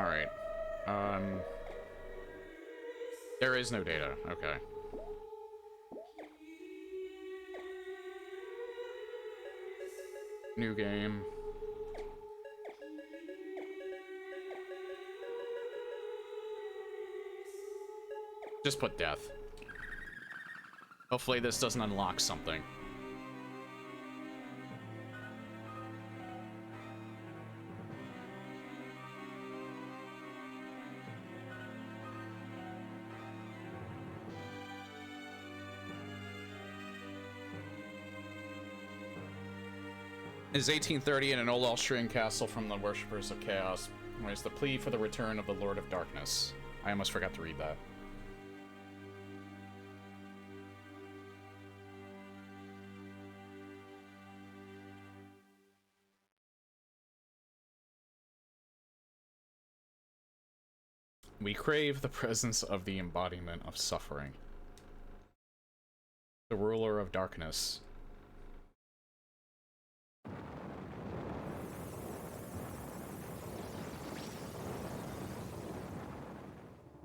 Alright. There is no data. Okay. New game. Just put death. Hopefully this doesn't unlock something. Is 1830 in an old Austrian castle from the worshippers of chaos. Where's the plea for the return of the Lord of Darkness? I almost forgot to read that. We crave the presence of the embodiment of suffering. The ruler of darkness.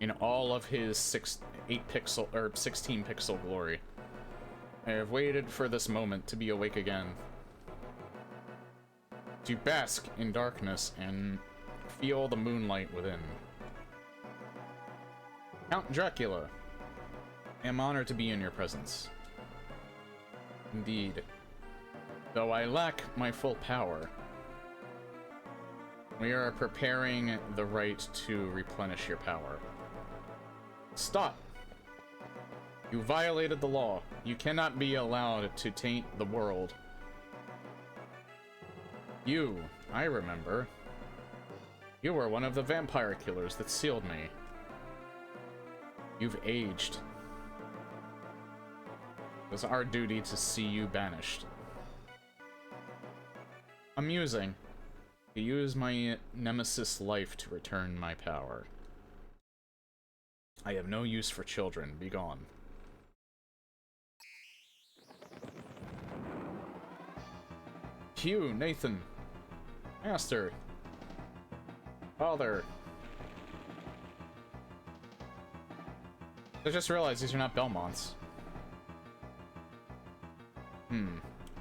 In all of his 16 pixel glory. I have waited for this moment to be awake again. To bask in darkness and feel the moonlight within. Count Dracula, I am honored to be in your presence. Indeed. Though I lack my full power, we are preparing the right to replenish your power. Stop! You violated the law. You cannot be allowed to taint the world. You, I remember. You were one of the vampire killers that sealed me. You've aged. It was our duty to see you banished. Amusing. To use my nemesis' life to return my power. I have no use for children. Be gone. Hugh, Nathan. Master. Father. I just realized these are not Belmonts.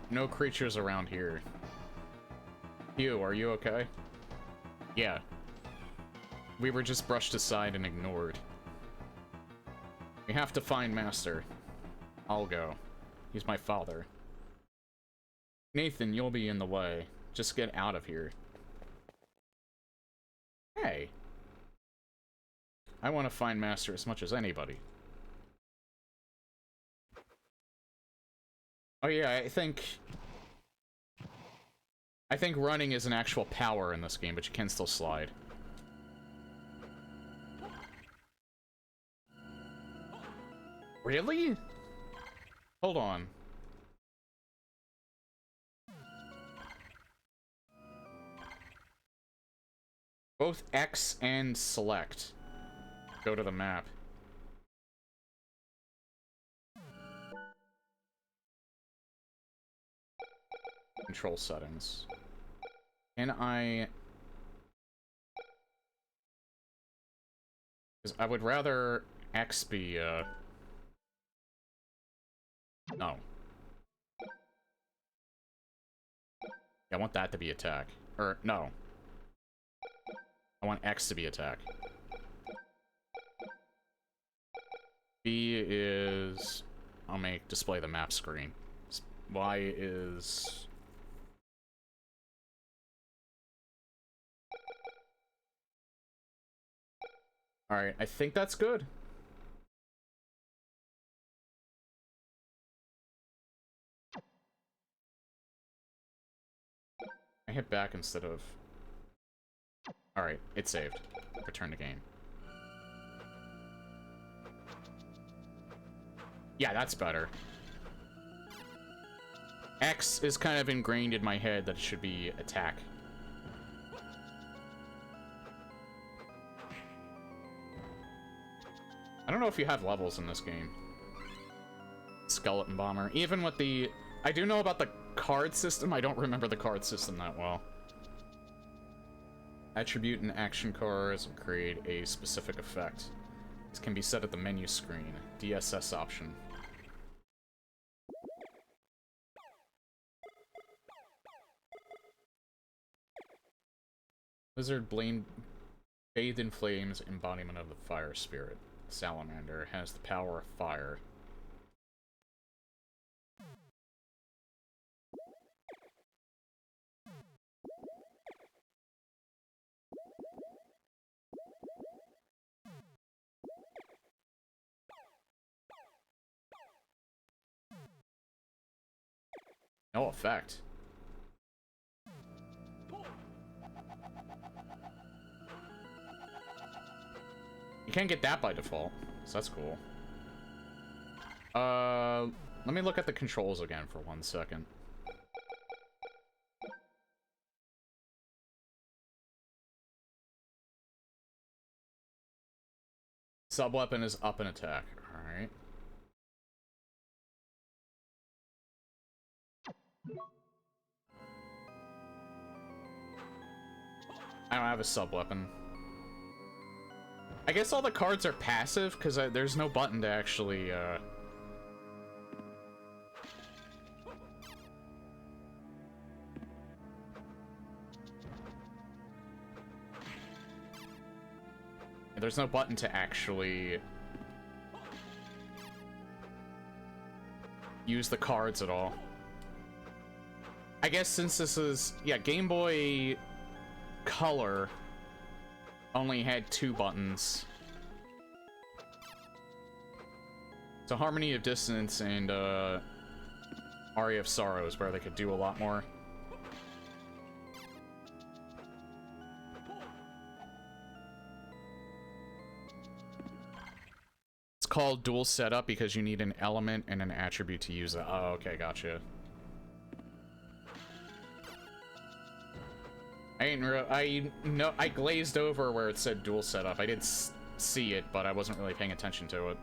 No creatures around here. Hugh, are you okay? Yeah. We were just brushed aside and ignored. We have to find Master. I'll go. He's my father. Nathan, you'll be in the way. Just get out of here. Hey. I want to find Master as much as anybody. Oh yeah, I think running is an actual power in this game, but you can still slide. Really? Hold on. Both X and select. Go to the map. Control settings. Can I... Because I would rather X be, No. I want that to be attack. Or, no. I want X to be attack. B is... I'll make display the map screen. Y is... Alright, I think that's good. I hit back instead of... Alright, it's saved. Return to game. Yeah, that's better. X is kind of ingrained in my head that it should be attack. I don't know if you have levels in this game. Skeleton Bomber. Even with the... I do know about the card system. I don't remember the card system that well. Attribute an action cards and create a specific effect. This can be set at the menu screen. DSS option. Lizard bathed in flames, embodiment of the fire spirit. Salamander has the power of fire. No effect. You can't get that by default, so that's cool. Let me look at the controls again for 1 second. Sub-weapon is up and attack. Alright. I don't have a sub-weapon. I guess all the cards are passive, because there's no button to actually, There's no button to actually use the cards at all. I guess since this is, yeah, Game Boy Color only had 2 buttons. So Harmony of Dissonance and Aria of Sorrows, where they could do a lot more. It's called dual setup because you need an element and an attribute to use it. Oh, okay, gotcha. I glazed over where it said dual setup. I did see it, but I wasn't really paying attention to it.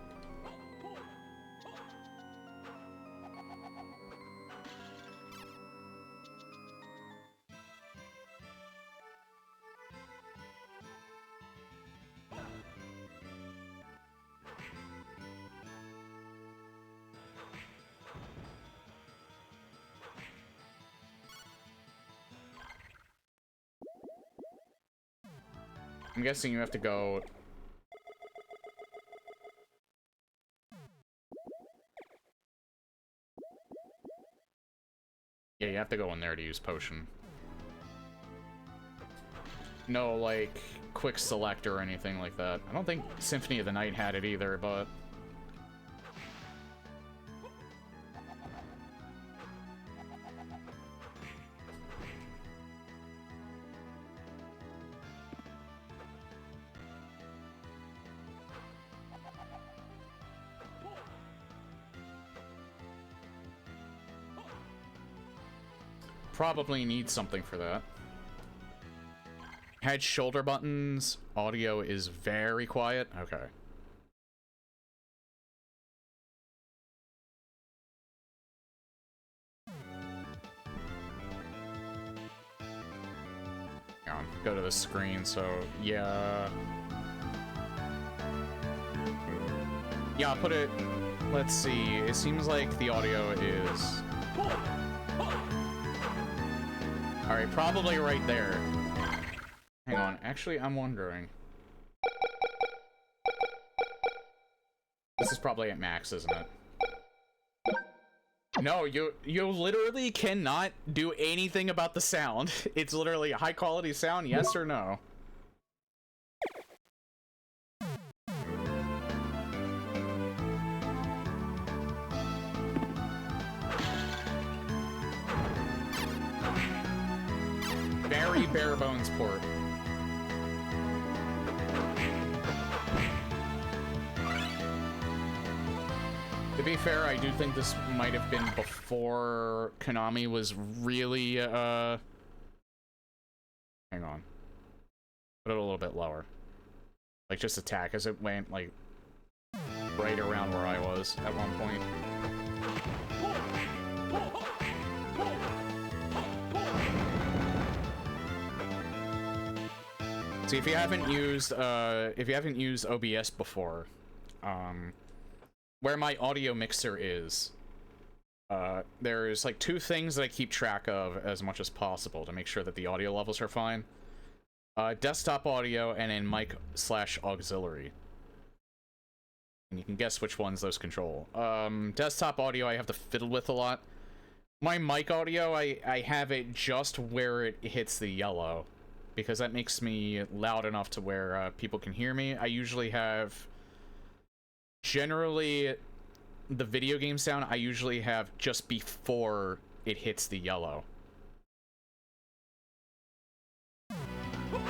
I'm guessing you have to go... Yeah, you have to go in there to use potion. No, like, quick select or anything like that. I don't think Symphony of the Night had it either, but... Probably need something for that. Head shoulder buttons. Audio is very quiet. Okay. Hang on, go to the screen, so yeah. Yeah, I'll put it, let's see, it seems like the audio is... Alright, probably right there. Hang on, actually, I'm wondering. This is probably at max, isn't it? No, you literally cannot do anything about the sound. It's literally a high quality sound, yes or no? Very bare bones port. To be fair, I do think this might have been before Konami was really, hang on. Put it a little bit lower. Like, just attack as it went, like, right around where I was at one point. See, if you haven't used OBS before, where my audio mixer is, there's like two things that I keep track of as much as possible to make sure that the audio levels are fine. Desktop audio and then mic/auxiliary. And you can guess which ones those control. Desktop audio I have to fiddle with a lot. My mic audio, I have it just where it hits the yellow, because that makes me loud enough to where people can hear me. I usually have, generally, the video game sound I usually have just before it hits the yellow. I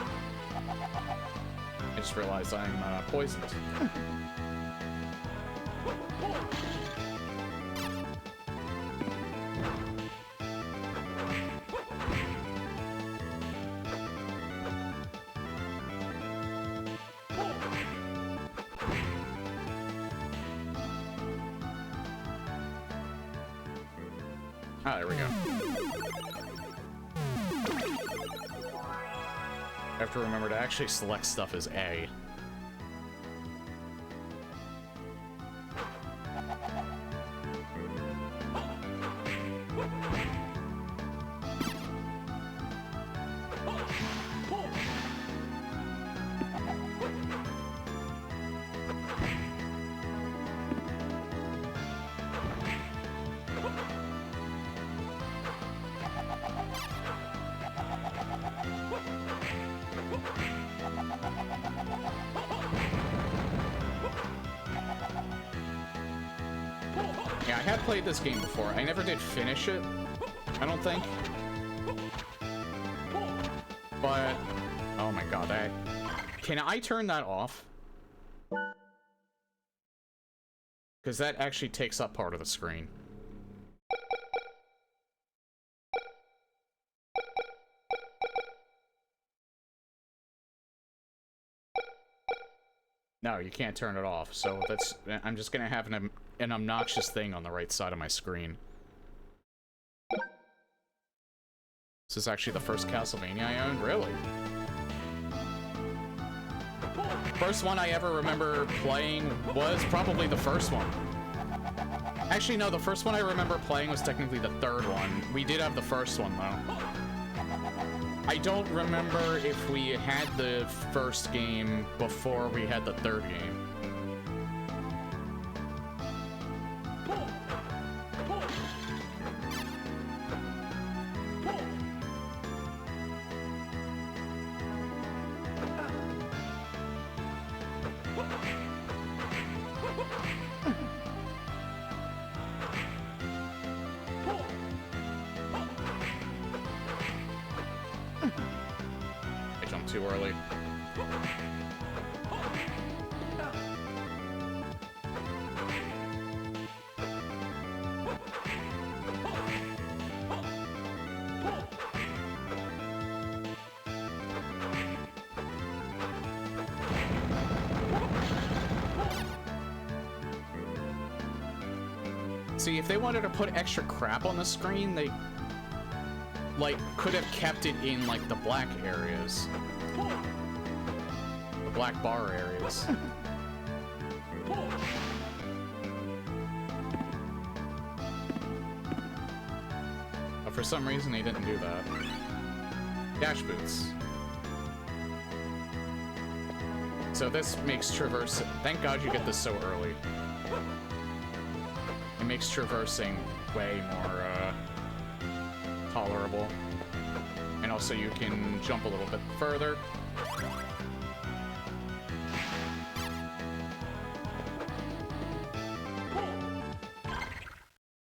just realized I'm poisoned. Ah, there we go. I have to remember to actually select stuff as A. Yeah, I had played this game before. I never did finish it, I don't think. But, oh my god, can I turn that off? Because that actually takes up part of the screen. No, you can't turn it off, so that's... I'm just gonna have an obnoxious thing on the right side of my screen. This is actually the first Castlevania I owned? Really? First one I ever remember playing was probably the first one. Actually, no, the first one I remember playing was technically the third one. We did have the first one, though. I don't remember if we had the first game before we had the third game. I jumped too early. See, if they wanted to put extra crap on the screen, they, like, could have kept it in, like, the black areas. The black bar areas. But for some reason, they didn't do that. Dash boots. So this makes traverse... Thank God you get this so early. It makes traversing way more, tolerable. And also you can jump a little bit further.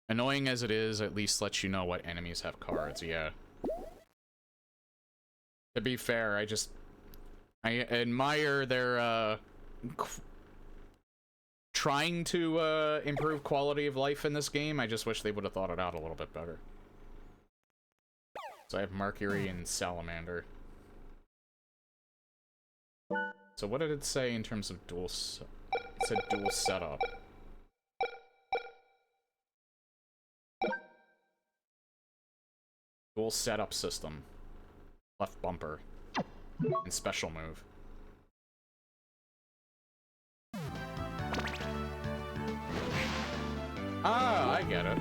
Annoying as it is, at least lets you know what enemies have cards, yeah. To be fair, I admire their, trying to improve quality of life in this game. I just wish they would have thought it out a little bit better. So I have Mercury and Salamander. So what did it say in terms of dual... It said dual setup. Dual setup system. Left bumper. And special move. Ah, I get it.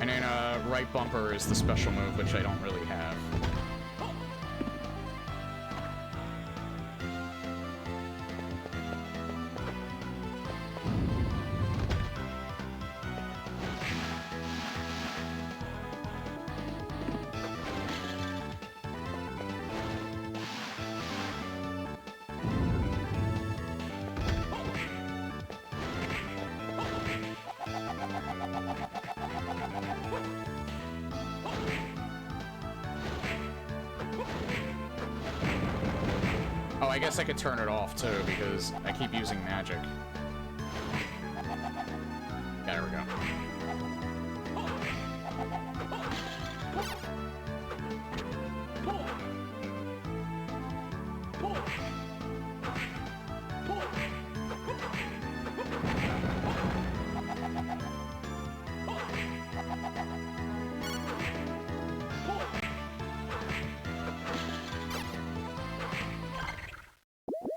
And then right bumper is the special move, which I don't really have. Oh, I guess I could turn it off too, because I keep using magic. There we go.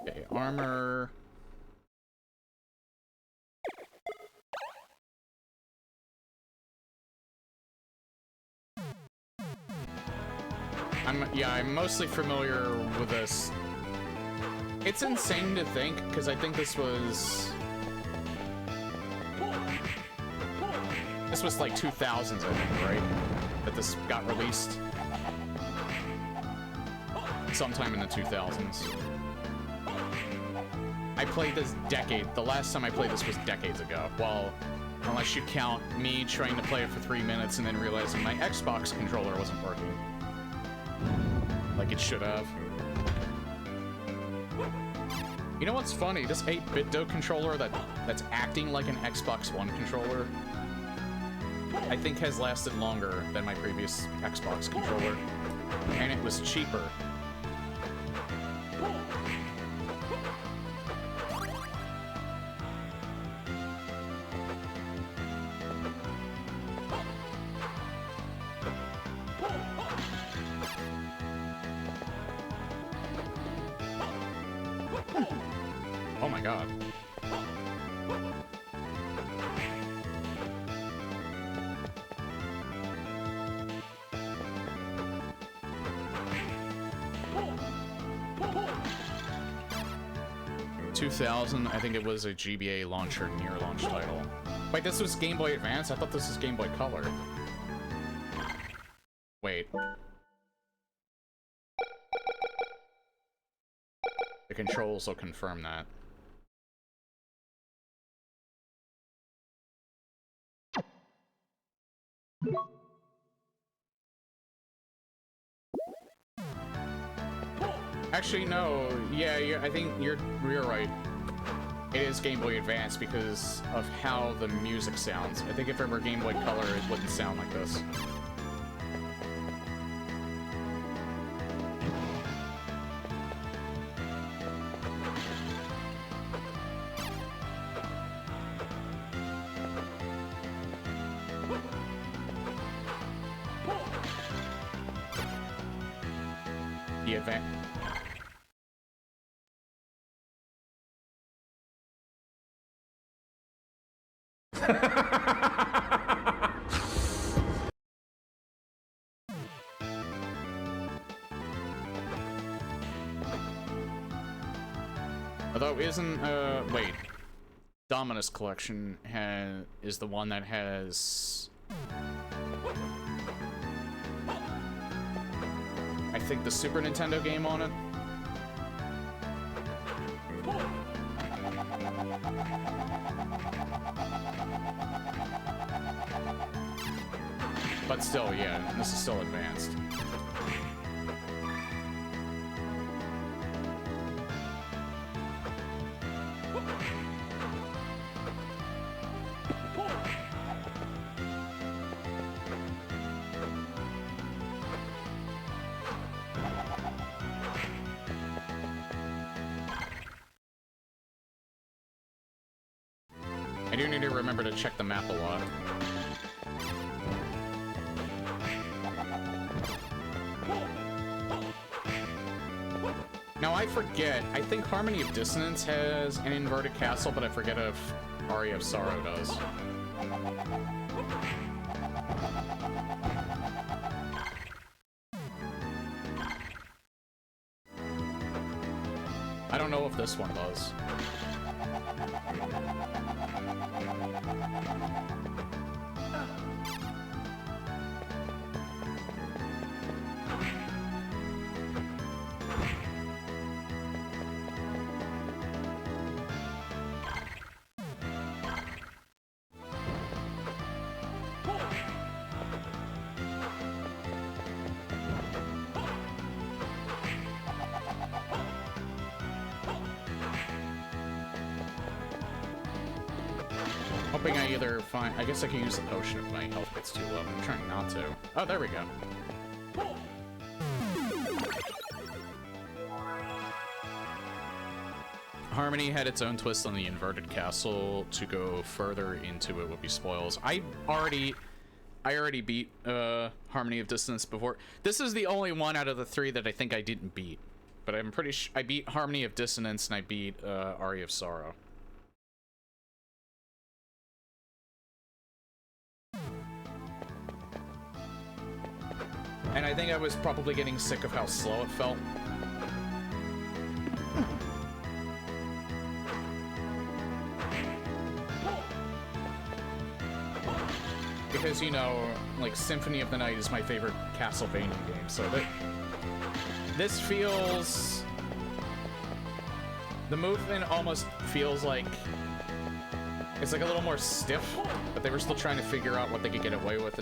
Okay, armor. I'm mostly familiar with this. It's insane to think, because I think this was like 2000s, I think, right? That this got released sometime in the 2000s. I played this the last time I played this was decades ago. Well, unless you count me trying to play it for 3 minutes and then realizing my Xbox controller wasn't working. Like it should have. You know what's funny? This 8-bit controller that's acting like an Xbox One controller, I think has lasted longer than my previous Xbox controller. And it was cheaper. Oh my god. I think it was a GBA launch or near launch title. Wait, this was Game Boy Advance? I thought this was Game Boy Color. Wait. The controls will confirm that. Actually, no. Yeah, I think you're right. It is Game Boy Advance because of how the music sounds. I think if it were Game Boy Color, it wouldn't sound like this. The event. Although isn't wait, Dominus Collection is the one that has I think the Super Nintendo game on it. But still, yeah, this is still advanced. do need to remember to check the map a lot. Now, I forget. I think Harmony of Dissonance has an inverted castle, but I forget if Aria of Sorrow does. I don't know if this one does. Hoping I either find... I guess I can use the potion if my health gets too low. I'm trying not to. Oh, there we go. Harmony had its own twist on the inverted castle. To go further into it would be spoils. I already beat Harmony of Dissonance before. This is the only one out of the three that I think I didn't beat. But I'm pretty sure I beat Harmony of Dissonance and I beat Aria of Sorrow. And I think I was probably getting sick of how slow it felt. Because, you know, like, Symphony of the Night is my favorite Castlevania game, so this feels... The movement almost feels like... It's like a little more stiff, but they were still trying to figure out what they could get away with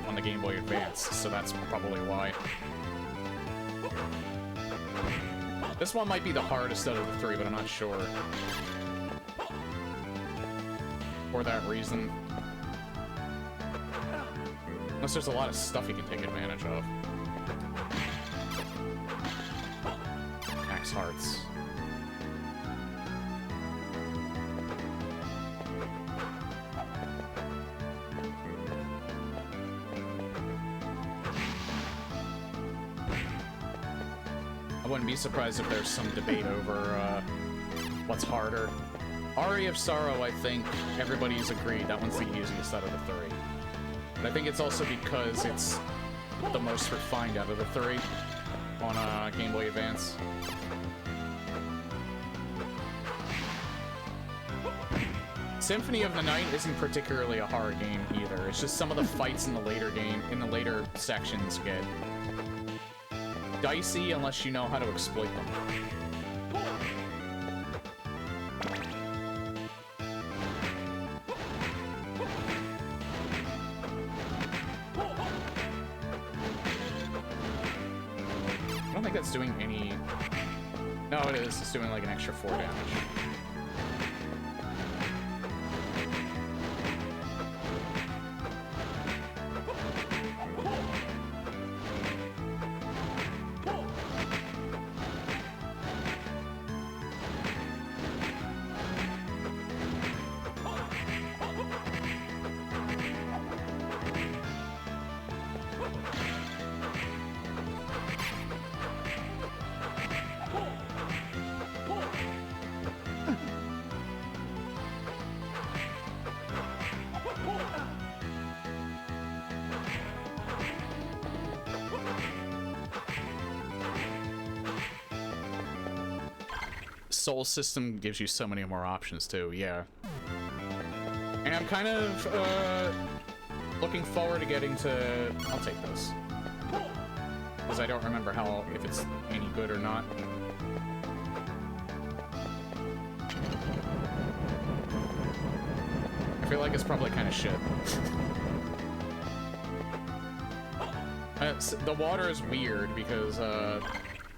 on the Game Boy Advance, so that's probably why. This one might be the hardest out of the three, but I'm not sure. For that reason. Unless there's a lot of stuff you can take advantage of. Axe Hearts. I wouldn't be surprised if there's some debate over what's harder. Aria of Sorrow, I think everybody's agreed that one's the easiest out of the three. But I think it's also because it's the most refined out of the three on Game Boy Advance. Symphony of the Night isn't particularly a hard game either. It's just some of the fights in the later sections get dicey unless you know how to exploit them. I don't think that's doing any... No, it is. It's doing like an extra 4 damage. Soul System gives you so many more options too, yeah. And I'm kind of looking forward to getting to... I'll take this. Because I don't remember if it's any good or not. I feel like it's probably kind of shit. The water is weird because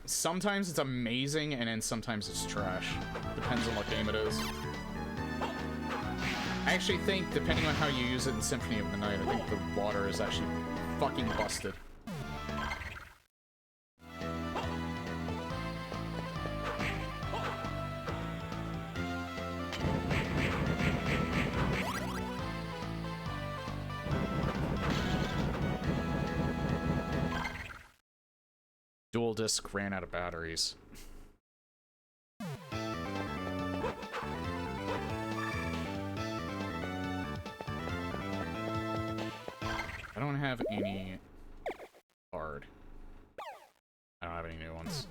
sometimes it's amazing and then sometimes it's trash. Depends on what game it is. I actually think, depending on how you use it in Symphony of the Night, I think the water is actually fucking busted. Dual disc ran out of batteries. I don't have any card. I don't have any new ones.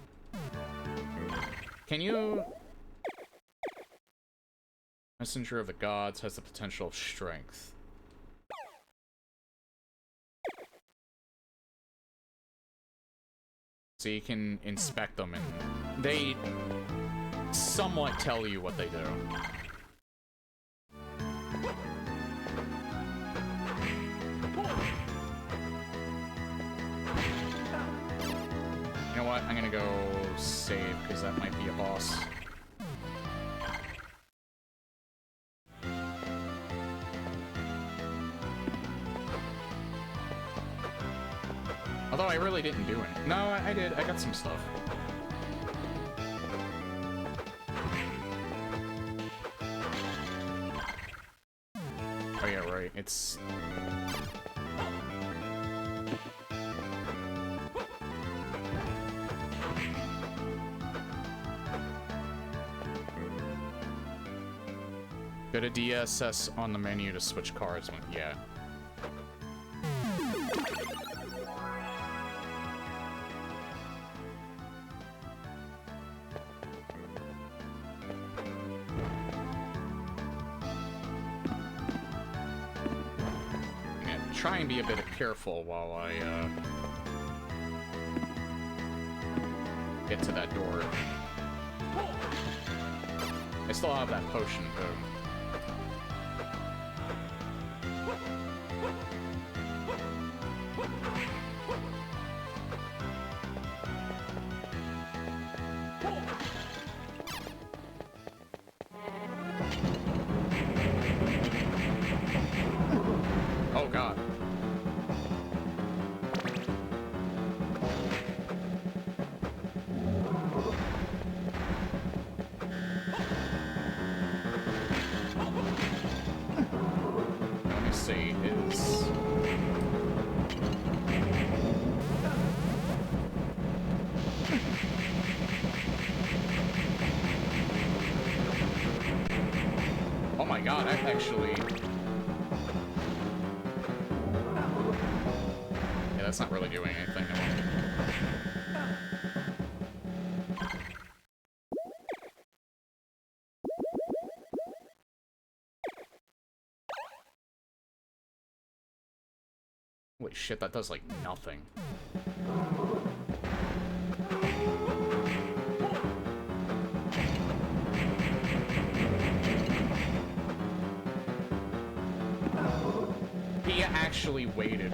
Can you... Messenger of the Gods has the potential of strength. So you can inspect them and they somewhat tell you what they do. You know what? I'm gonna go save because that might be a boss. Although I really didn't do it. No, I did. I got some stuff. Oh yeah, right. It's... Go to DSS on the menu to switch cards. Yeah. Try and be a bit careful while I get to that door. I still have that potion, though. Oh god. Let me see, oh my god, I've actually... Yeah, that's not really doing anything. Holy shit, that does like nothing. He actually waited.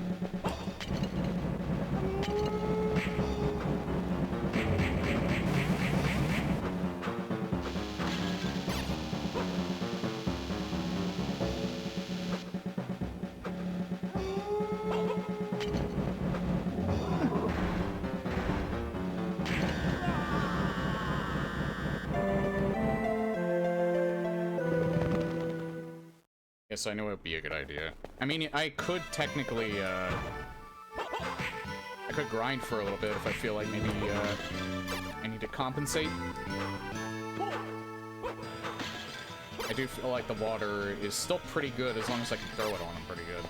Yes, I know it would be a good idea. I mean, I could technically, I could grind for a little bit if I feel like maybe, I need to compensate. I do feel like the water is still pretty good as long as I can throw it on him pretty good.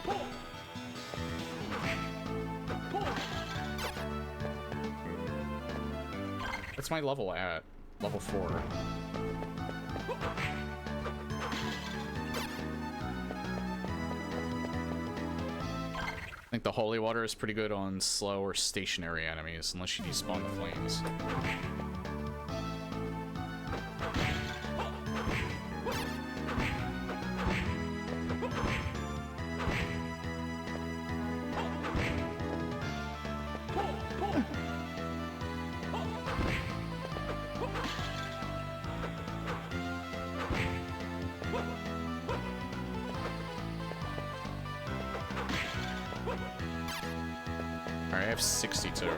What's my level at? Level 4. I think the holy water is pretty good on slow or stationary enemies, unless you despawn the flames. Alright, I have 62.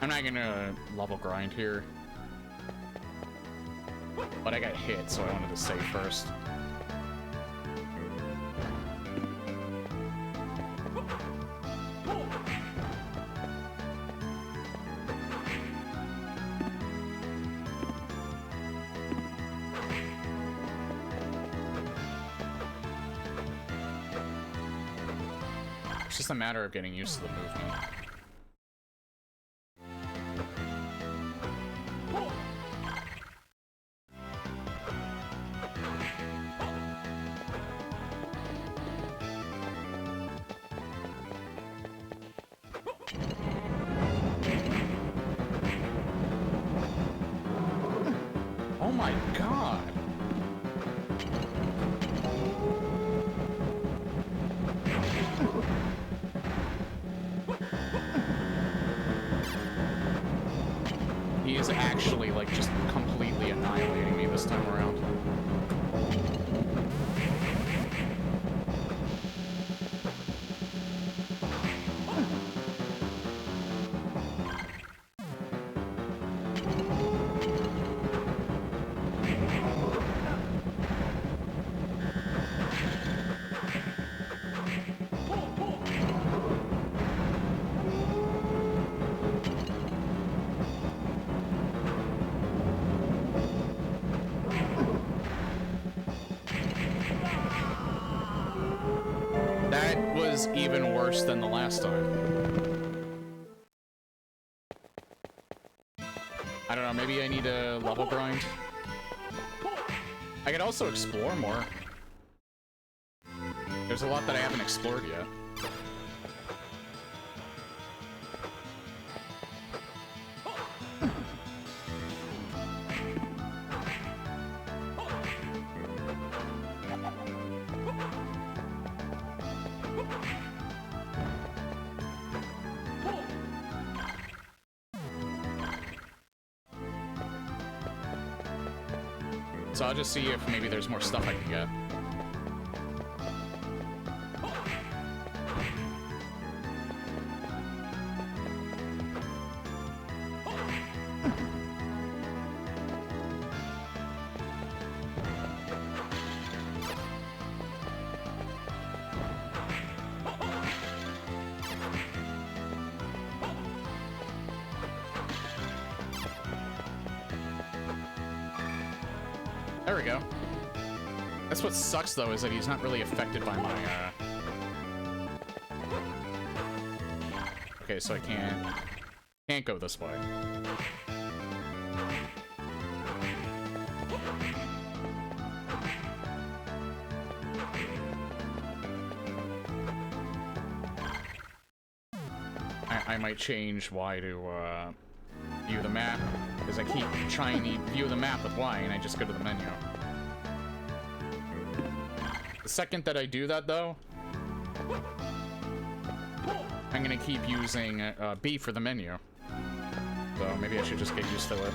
I'm not gonna level grind here. But I got hit, so I wanted to save first. It's just a matter of getting used to the movement. Oh my god! He is actually, like, just completely annihilating me this time around. Even worse than the last time. I don't know, maybe I need a level grind. I could also explore more. There's a lot that I haven't explored yet. So I'll just see if maybe there's more stuff I can get. There we go. That's what sucks, though, is that he's not really affected by my, Okay, so I can't go this way. I might change Y to, view the map, because I keep trying to view the map with Y, and I just go to the menu. The second that I do that, though, I'm gonna keep using B for the menu. So maybe I should just get used to it.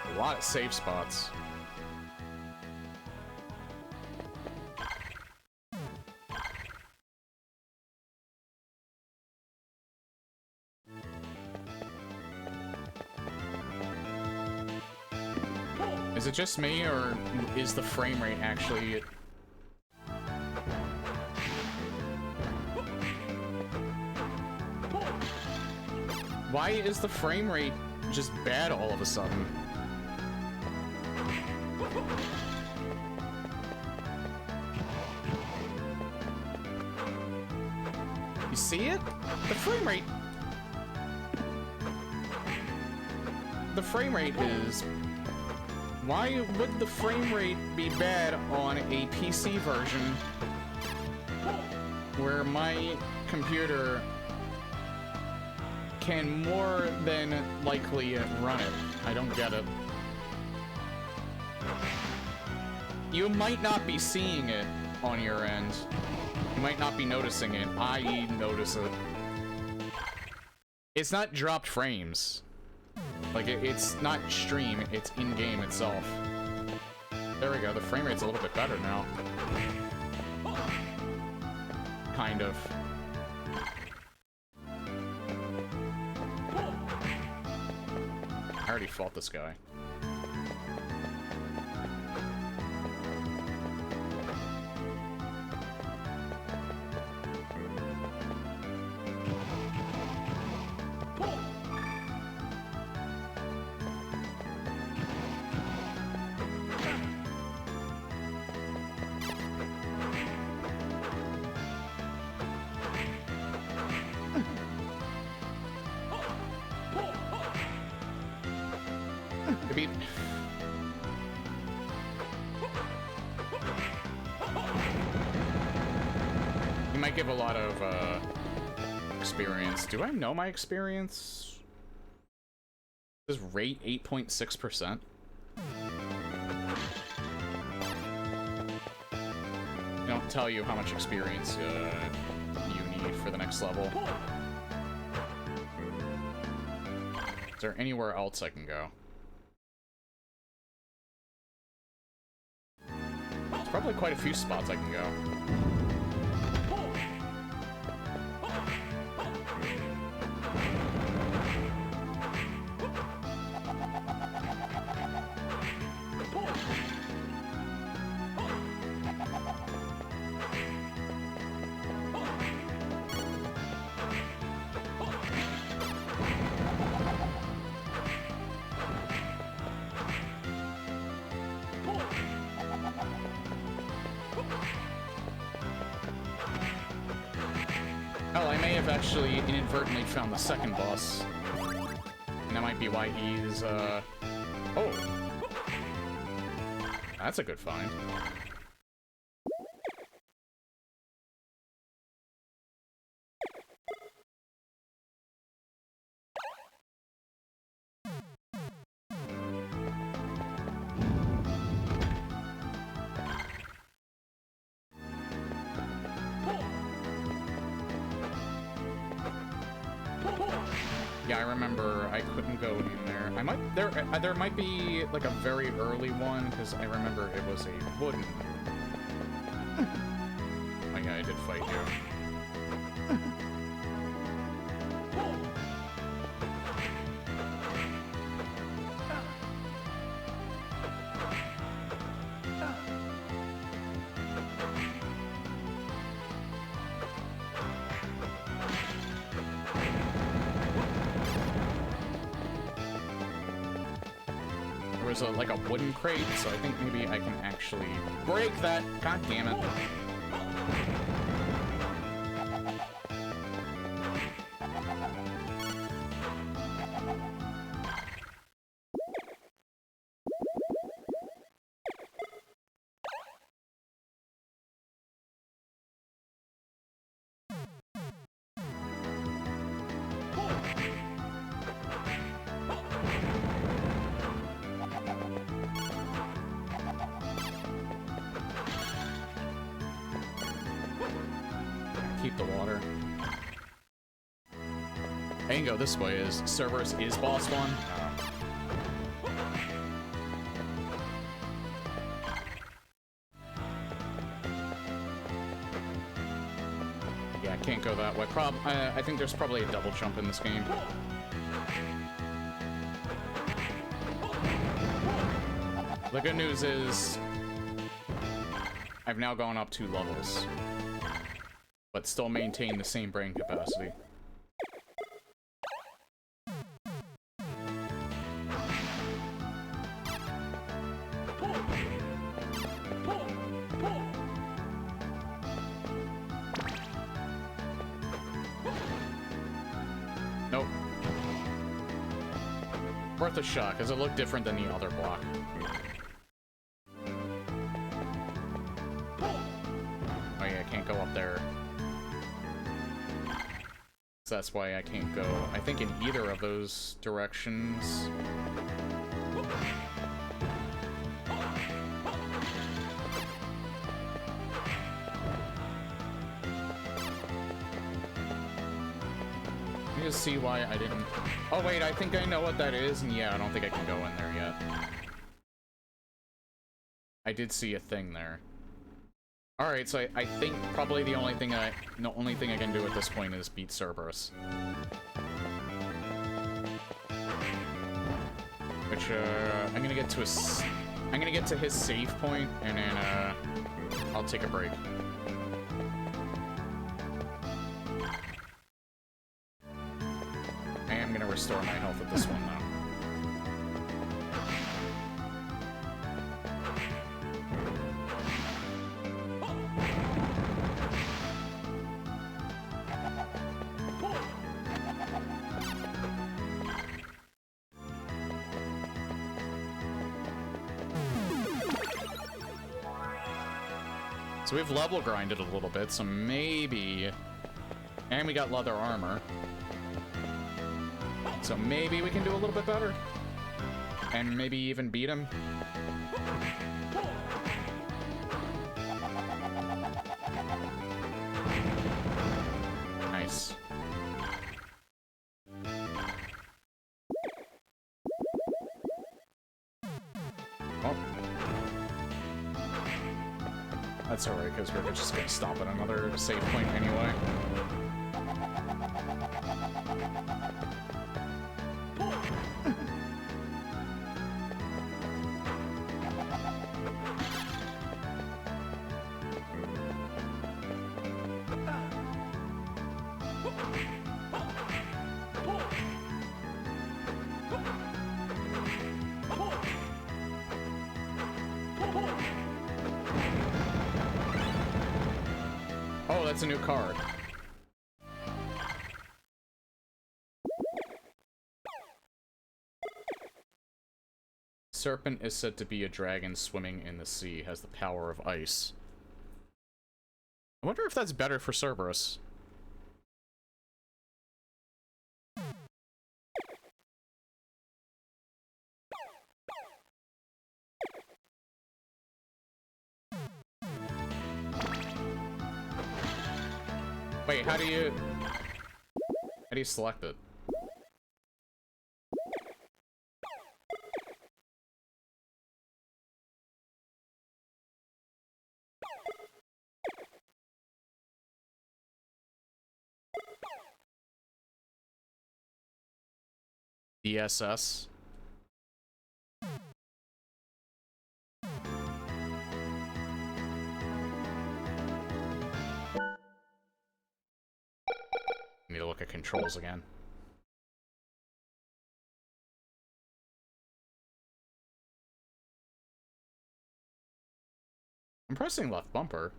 A lot of save spots. Is it just me, or is the frame rate actually... Why is the frame rate just bad all of a sudden? You see it? The frame rate... The frame rate is... Why would the frame rate be bad on a PC version where my computer can more than likely run it? I don't get it. You might not be seeing it on your end. You might not be noticing it. I notice it. It's not dropped frames. Like, it's not stream, it's in-game itself. There we go, the frame rate's a little bit better now. Kind of. I already fought this guy. Give a lot of experience. Do I know my experience? Does rate 8.6%? They don't tell you how much experience you need for the next level. Is there anywhere else I can go? There's probably quite a few spots I can go. Actually inadvertently found the second boss, and that might be why he's oh, that's a good find. Yeah, I remember I couldn't go in there. I might there might be like a very early one because I remember it was a wooden. Oh yeah, I did fight you. Like a wooden crate, so I think maybe I can actually break that. God damn it. Keep the water. I can go this way. Is Cerberus is boss one? Yeah, I can't go that way. I think there's probably a double jump in this game. The good news is I've now gone up 2 levels, but still maintain the same brain capacity. Nope. Worth a shot, because it looked different than the other block. Oh yeah, I can't go up there. That's why I can't go, I think, in either of those directions. to see why I didn't... Oh, wait, I think I know what that is, and yeah, I don't think I can go in there yet. I did see a thing there. Alright, so I think probably the only thing I can do at this point is beat Cerberus. Which, I'm gonna get to his save point, and then, I'll take a break. I am gonna restore my health at this one, though. So we've level grinded a little bit, so maybe... And we got leather armor. So maybe we can do a little bit better. And maybe even beat him. Nice. Oh. That's alright, because we're just gonna stop at another save point anyway. Oh, that's a new card. Serpent is said to be a dragon swimming in the sea, has the power of ice. I wonder if that's better for Cerberus. Wait, how do you select it? DSS. Need to look at controls again. I'm pressing left bumper.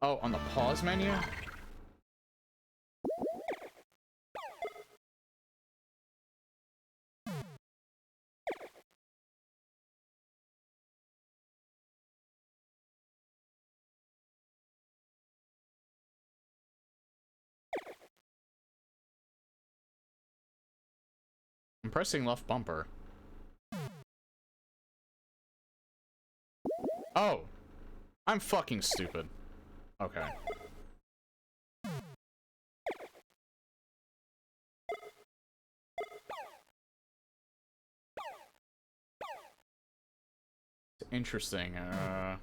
Oh, on the pause menu? I'm pressing left bumper. Oh! I'm fucking stupid. Okay. Interesting, I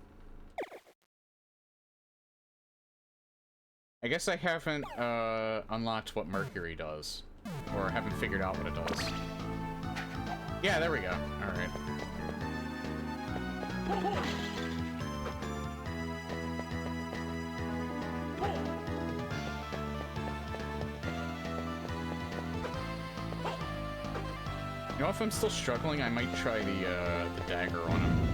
guess I haven't, unlocked what Mercury does. Or haven't figured out what it does. Yeah, there we go. Alright. You know, if I'm still struggling, I might try the dagger on him.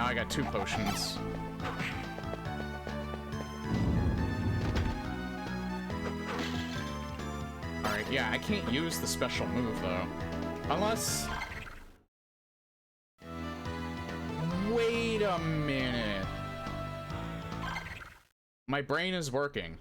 I got 2 potions. Alright, yeah, I can't use the special move, though. Unless... Wait a minute. My brain is working.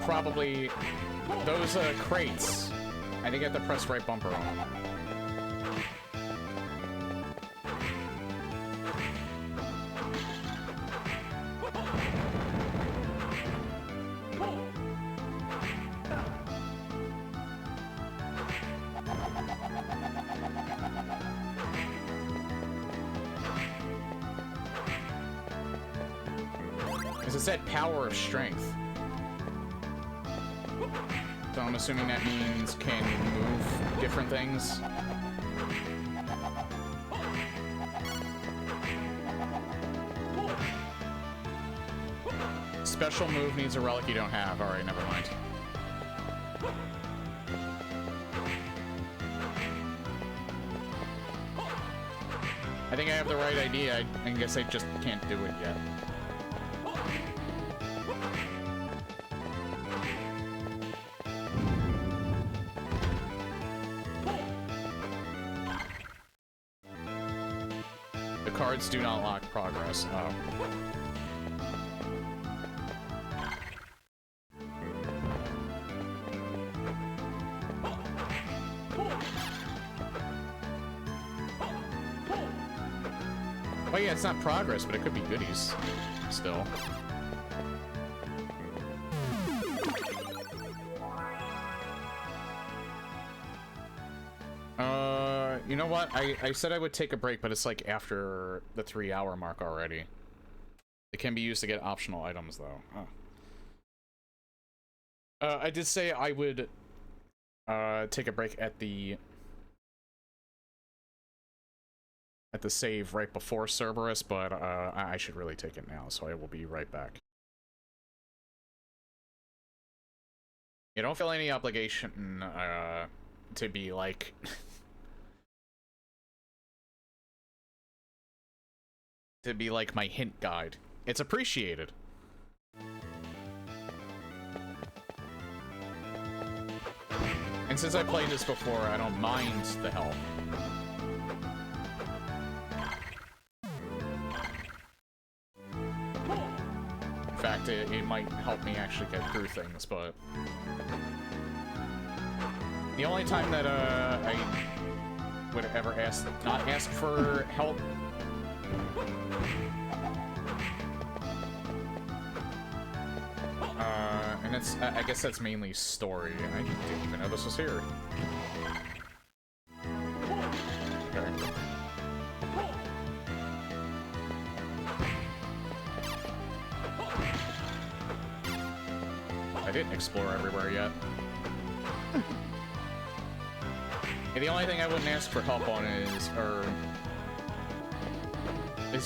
Probably those crates. I think I have to press right bumper on them. Because it said power of strength. So I'm assuming that means can move different things. Special move needs a relic you don't have. Alright, never mind. I think I have the right idea. I guess I just can't do it yet. Cards do not lock progress. Oh. Well, yeah, it's not progress, but it could be goodies still. You know what? I said I would take a break, but it's like after the 3-hour mark already. It can be used to get optional items, though. Oh. I did say I would take a break at the save right before Cerberus, but I should really take it now, so I will be right back. You don't feel any obligation to be like... to be like my hint guide. It's appreciated. And since I played this before, I don't mind the help. In fact, it might help me actually get through things, but... The only time that I would ever not ask for help and it's, I guess that's mainly story. I didn't even know this was here. Okay. I didn't explore everywhere yet. Yeah, the only thing I wouldn't ask for help on is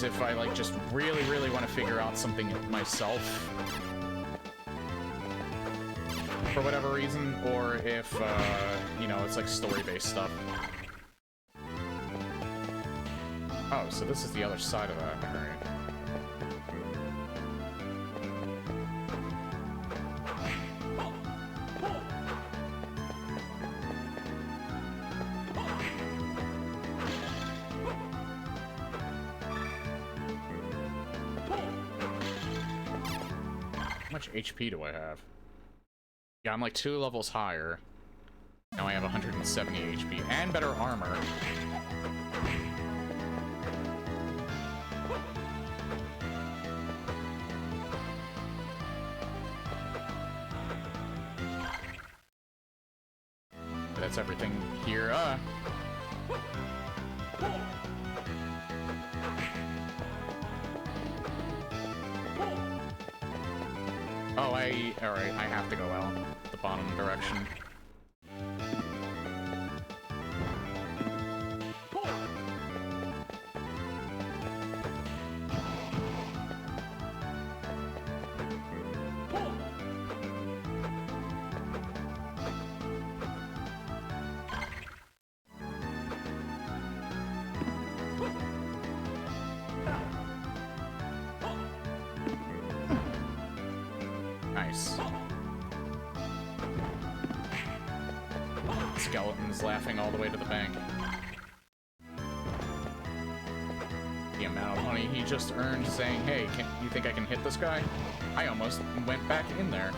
if I, like, just really, really want to figure out something myself. For whatever reason, or if, you know, it's like story-based stuff. Oh, so this is the other side of that, alright. How much HP do I have? Yeah, I'm like 2 levels higher. Now I have 170 HP and better armor. That's everything here. Oh, alright, I have to go out the bottom direction. skeletons laughing all the way to the bank. The amount of money he just earned saying, hey, you think I can hit this guy? I almost went back in there.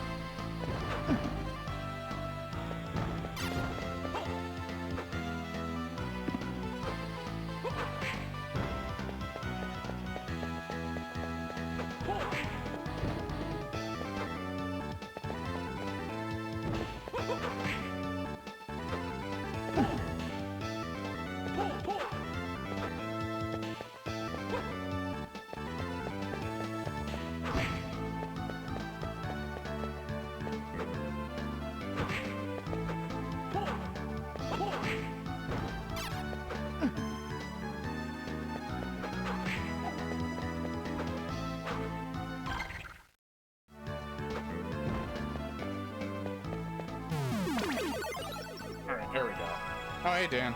Hey, Dan.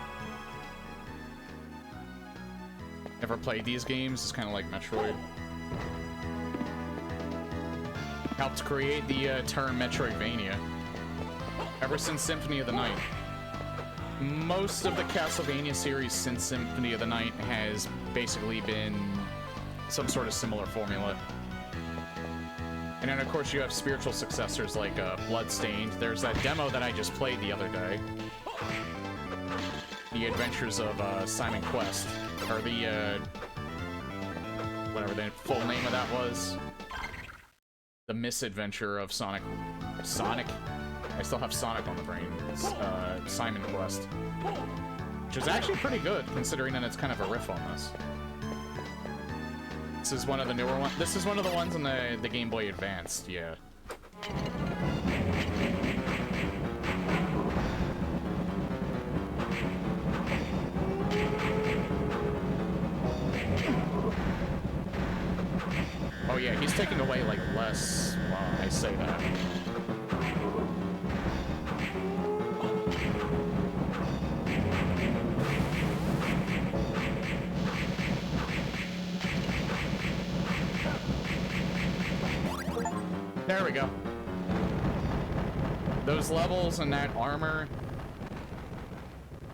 Ever played these games? It's kind of like Metroid. Helped create the term Metroidvania. Ever since Symphony of the Night. Most of the Castlevania series since Symphony of the Night has basically been some sort of similar formula. And then, of course, you have spiritual successors like Bloodstained. There's that demo that I just played the other day. The Adventures of Simon Quest, or the, whatever the full name of that was. The Misadventure of Sonic? I still have Sonic on the brain. It's, Simon Quest. Which is actually pretty good, considering that it's kind of a riff on this. This is one of the newer ones. This is one of the ones on the Game Boy Advanced, yeah. Oh yeah, he's taking away, like, less while I say that. There we go. Those levels and that armor,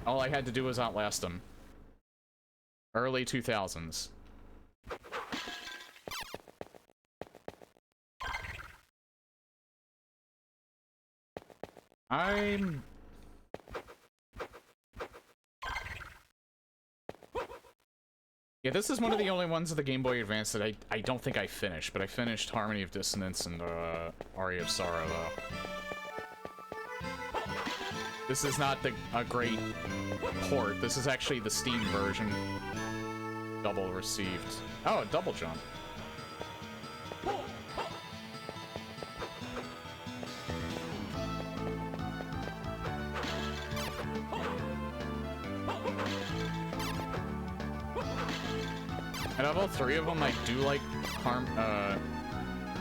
all I had to do was outlast them. Early 2000s. Yeah, this is one of the only ones of the Game Boy Advance that I don't think I finished, but I finished Harmony of Dissonance and Aria of Sorrow, though. This is not a great port. This is actually the Steam version. Double received. Oh, a double jump. Out of all three of them, I do like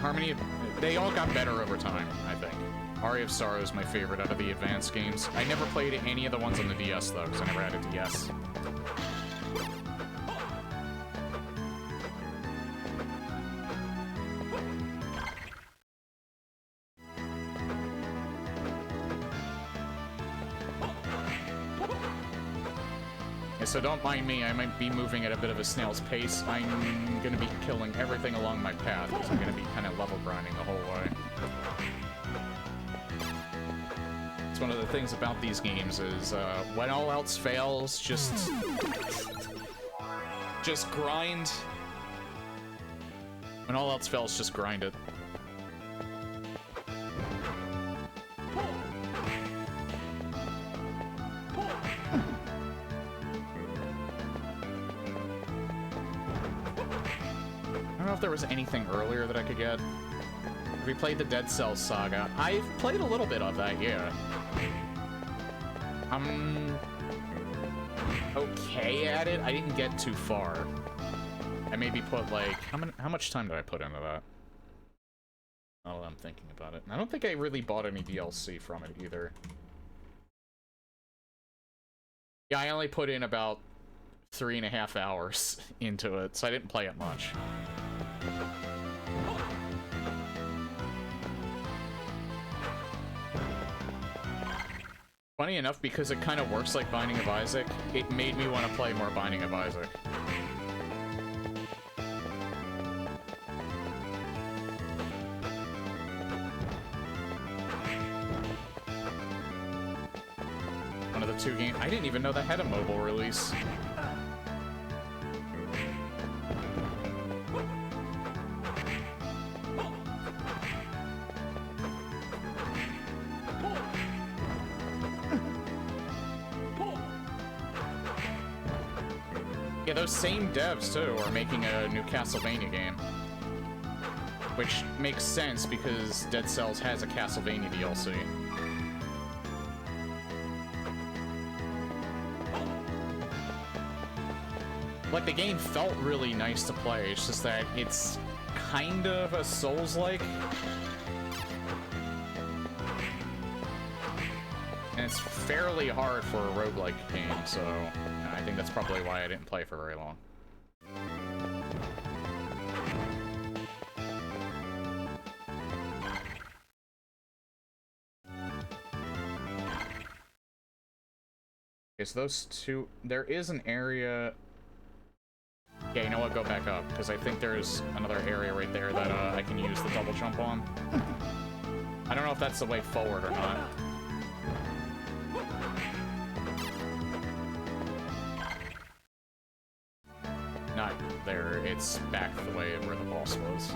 Harmony. They all got better over time, I think. Aria of Sorrow is my favorite out of the advanced games. I never played any of the ones on the DS, though, because I never had a DS. So don't mind me, I might be moving at a bit of a snail's pace. I'm gonna be killing everything along my path, because I'm gonna be kind of level grinding the whole way. It's one of the things about these games is, when all else fails, just grind. When all else fails, just grind it. If there was anything earlier that I could get. Have you played the Dead Cells saga? I've played a little bit of that, yeah. I'm okay at it. I didn't get too far. I maybe put like how much time did I put into that? Oh, I'm thinking about it. I don't think I really bought any DLC from it either. Yeah, I only put in about 3.5 hours into it, so I didn't play it much. Funny enough, because it kind of works like Binding of Isaac, it made me want to play more Binding of Isaac. One of the two games. I didn't even know that had a mobile release. Yeah, those same devs, too, are making a new Castlevania game. Which makes sense, because Dead Cells has a Castlevania DLC. Like, the game felt really nice to play, it's just that it's kind of a Souls-like. And it's fairly hard for a roguelike game, so I think that's probably why I didn't play for very long. Okay, so those two... There is an area... Yeah, you know what? Go back up, because I think there's another area right there that I can use the double jump on. I don't know if that's the way forward or not. Not there, it's back the way where the boss was.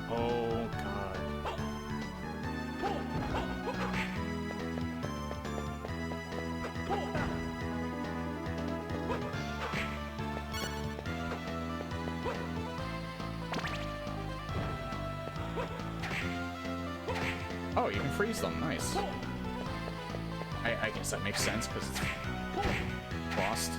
Oh, God. Oh, you can freeze them, nice. I guess that makes sense, because it's frost.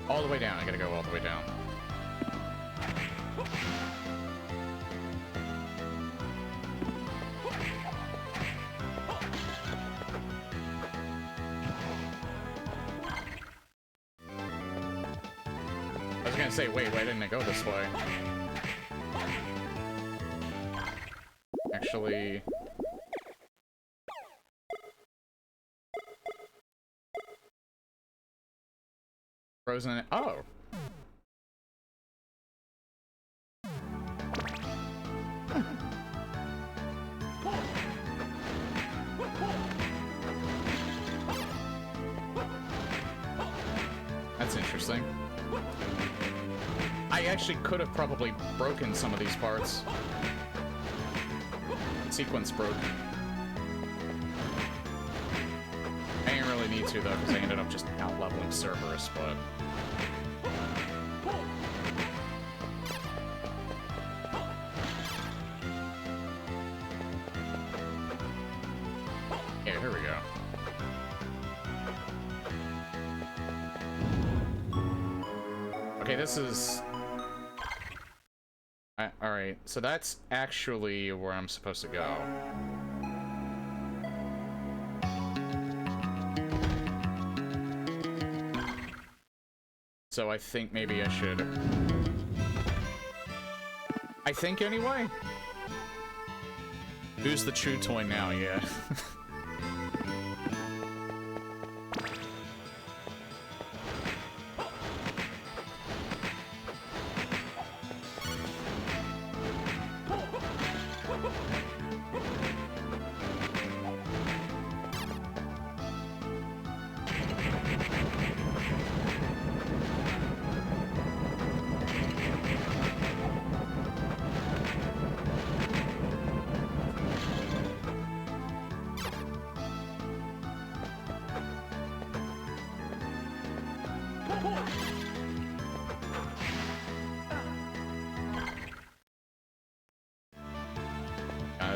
All the way down. I gotta go all the way down. I was gonna say, wait, why didn't it go this way? Actually... Frozen... Oh! That's interesting. I actually could have probably broken some of these parts. Sequence broke. I didn't really need to, though, because I ended up just out-leveling Cerberus, but... Yeah, here we go. Okay, this is... Alright, so that's actually where I'm supposed to go. So I think maybe I should... I think anyway? Who's the chew toy now? Yeah.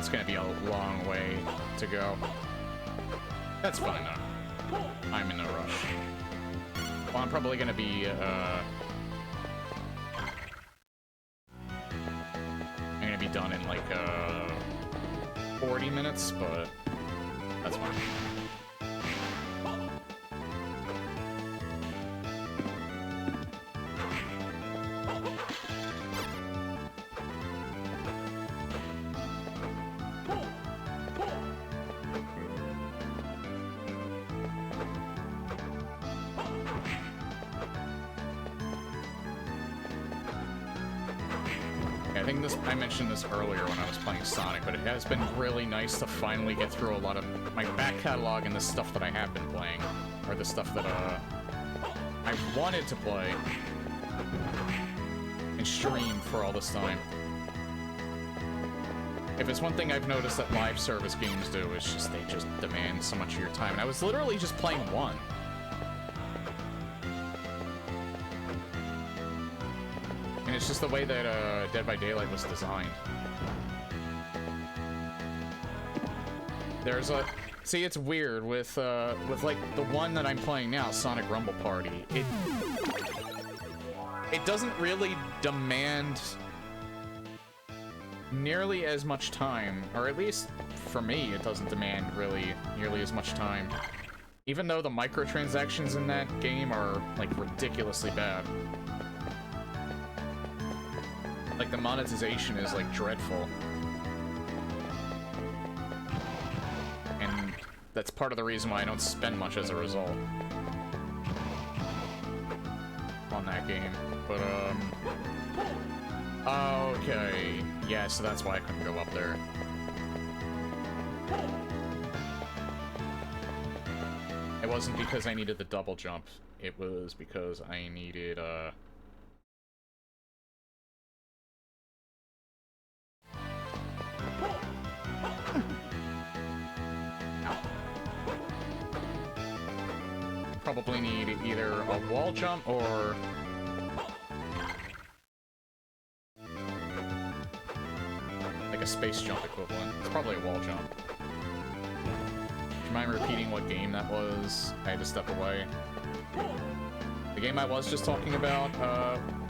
it's gonna be a long way to go. That's fine, though. I'm in no rush. Well, I'm probably gonna be, I'm gonna be done in, like, 40 minutes, but that's fine. I mentioned this earlier when I was playing Sonic, but it has been really nice to finally get through a lot of my back catalog and the stuff that I have been playing, or the stuff that I wanted to play and stream for all this time. If it's one thing I've noticed that live service games do, is just they just demand so much of your time, and I was literally just playing one. And it's just the way that Dead by Daylight was designed. There's a... See, it's weird with like, the one that I'm playing now, Sonic Rumble Party. It doesn't really demand nearly as much time, or at least for me, it doesn't demand really nearly as much time. Even though the microtransactions in that game are, like, ridiculously bad. Like, the monetization is, like, dreadful. And that's part of the reason why I don't spend much as a result on that game. But, okay. Yeah, so that's why I couldn't go up there. It wasn't because I needed the double jump. It was because I needed, probably need either a wall jump or... like a space jump equivalent. It's probably a wall jump. Do you mind repeating what game that was? I had to step away. The game I was just talking about,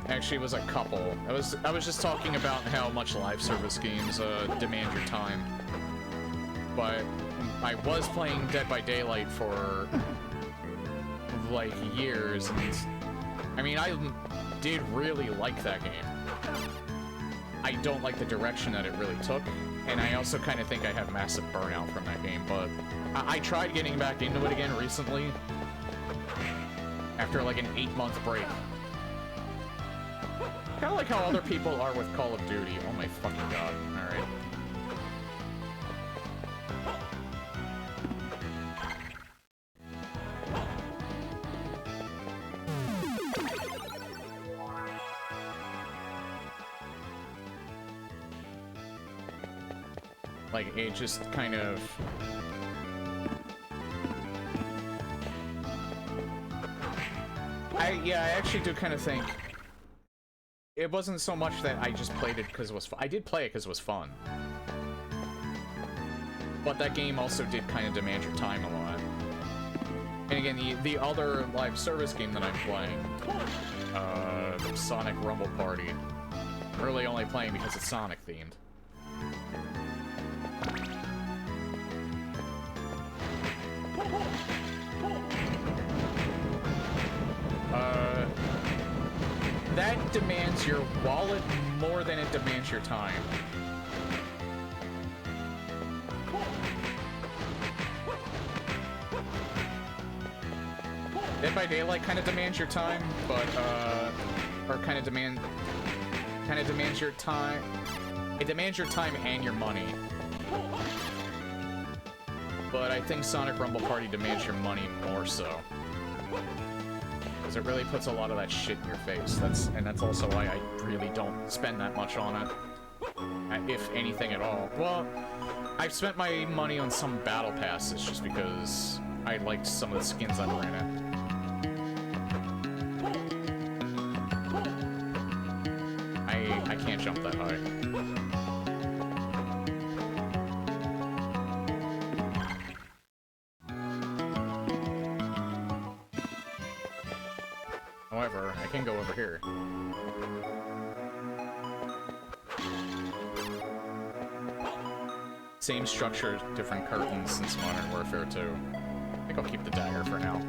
actually was a couple. I was just talking about how much live service games, demand your time. But I was playing Dead by Daylight for... like, years, and I mean, I did really like that game. I don't like the direction that it really took, and I also kind of think I have massive burnout from that game, but I tried getting back into it again recently, after like an 8-month break. Kind of like how other people are with Call of Duty. Oh my fucking god. Alright. Like, it just kind of... I actually do kind of think... It wasn't so much that I just played it because it was fun. I did play it because it was fun. But that game also did kind of demand your time a lot. And again, the other live service game that I'm playing, Sonic Rumble Party, I'm really only playing because it's Sonic themed. That demands your wallet more than it demands your time. Dead by Daylight kind of demands your time, but, or kind of demands your time. It demands your time and your money. But I think Sonic Rumble Party demands your money more so. Because it really puts a lot of that shit in your face. That's also why I really don't spend that much on it. If anything at all. Well, I've spent my money on some battle passes just because I liked some of the skins that were in it. I can't jump that high. can go over here. Same structure, different curtains since Modern Warfare 2. I think I'll keep the dagger for now.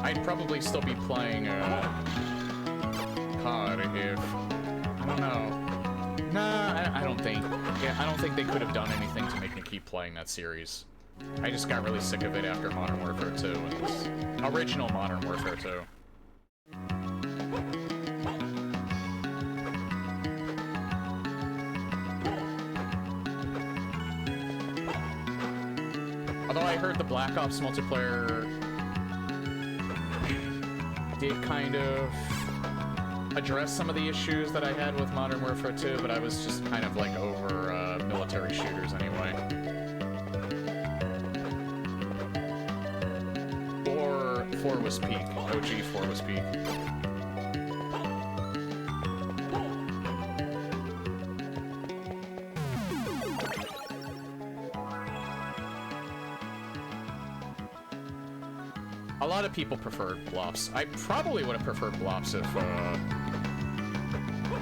I'd probably still be playing COD if... I don't know. Nah, I don't think. Yeah, I don't think they could have done anything to make me keep playing that series. I just got really sick of it after Modern Warfare 2 and this original Modern Warfare 2. Although I heard the Black Ops multiplayer did kind of address some of the issues that I had with Modern Warfare 2, but I was just kind of like over military shooters anyway. 4 was peak. OG 4 was peak. A lot of people preferred Blops. I probably would have preferred Blops if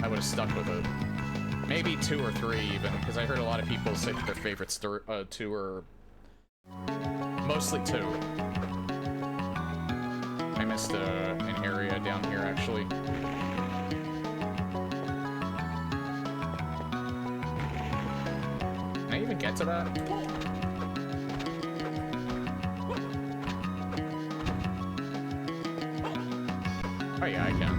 I would have stuck with it. Maybe 2 or 3 even, because I heard a lot of people say that their favorites 2 are mostly 2. I missed an area down here, actually. Can I even get to that? Oh yeah, I can.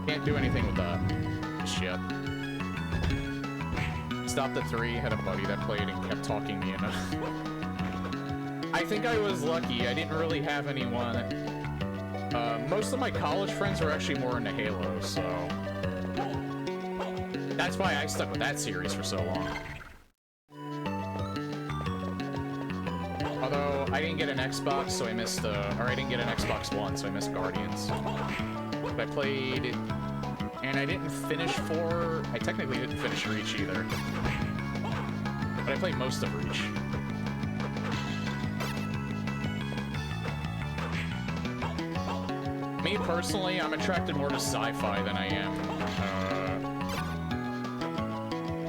Can't do anything with that. Shit. Stopped at 3, had a buddy that played and kept talking me enough. I think I was lucky. I didn't really have anyone. Most of my college friends were actually more into Halo, so... That's why I stuck with that series for so long. Although, I didn't get an Xbox, so I missed, or I didn't get an Xbox One, so I missed Guardians. But I played... And I didn't finish 4... I technically didn't finish Reach either. But I played most of Reach. Me personally, I'm attracted more to sci-fi than I am,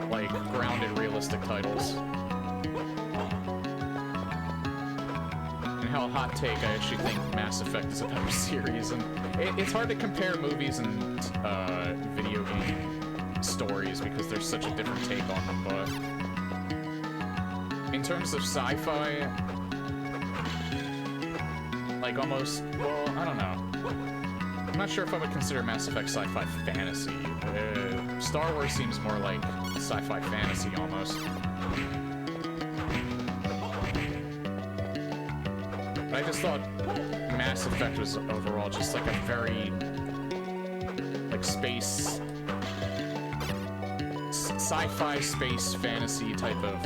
like, grounded, realistic titles. And how hot take, I actually think Mass Effect is a better series, and it's hard to compare movies and video game stories because there's such a different take on them, but in terms of sci-fi, like almost, well, I don't know. I'm not sure if I would consider Mass Effect sci-fi fantasy. Star Wars seems more like sci-fi fantasy almost. But I just thought Mass Effect was overall just like a very, like, space, sci-fi space fantasy type of,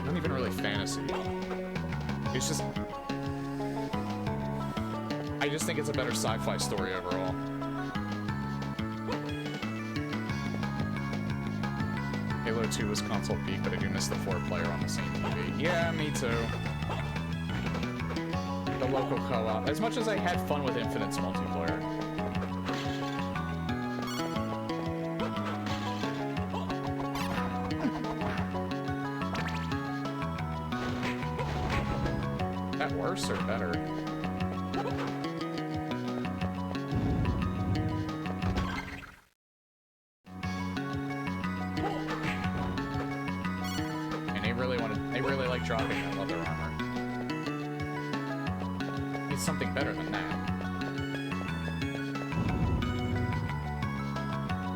not even really fantasy. It's just, I just think it's a better sci-fi story overall. Halo 2 was console peak, but I do miss the 4-player on the same TV. Yeah, me too. The local co-op. As much as I had fun with Infinite's multiplayer. Is that worse or better? Dropping that leather armor. Need something better than that.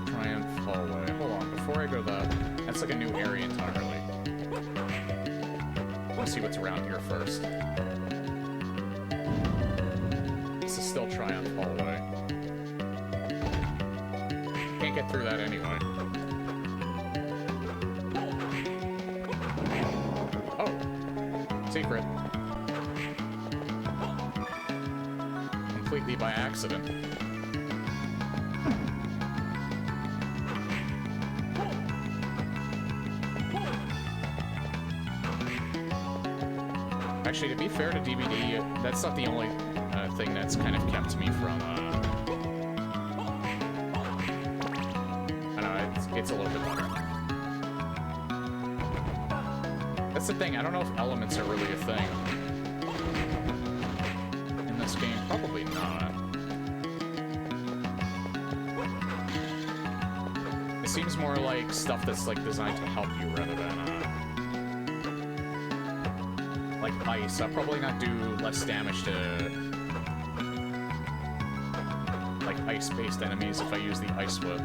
Triumph hallway. Hold on, before I go that's like a new area entirely. I want to see what's around here first. This is still Triumph hallway. Can't get through that anyway. Secret. Completely by accident. Actually, to be fair to DVD, that's not the only thing that's kind of kept me from, I don't know, it's a little bit better. That's the thing, I don't know if elements are really a thing. In this game, probably not. It seems more like stuff that's, like, designed to help you rather than, like ice. I'll probably not do less damage to like ice-based enemies if I use the ice whip.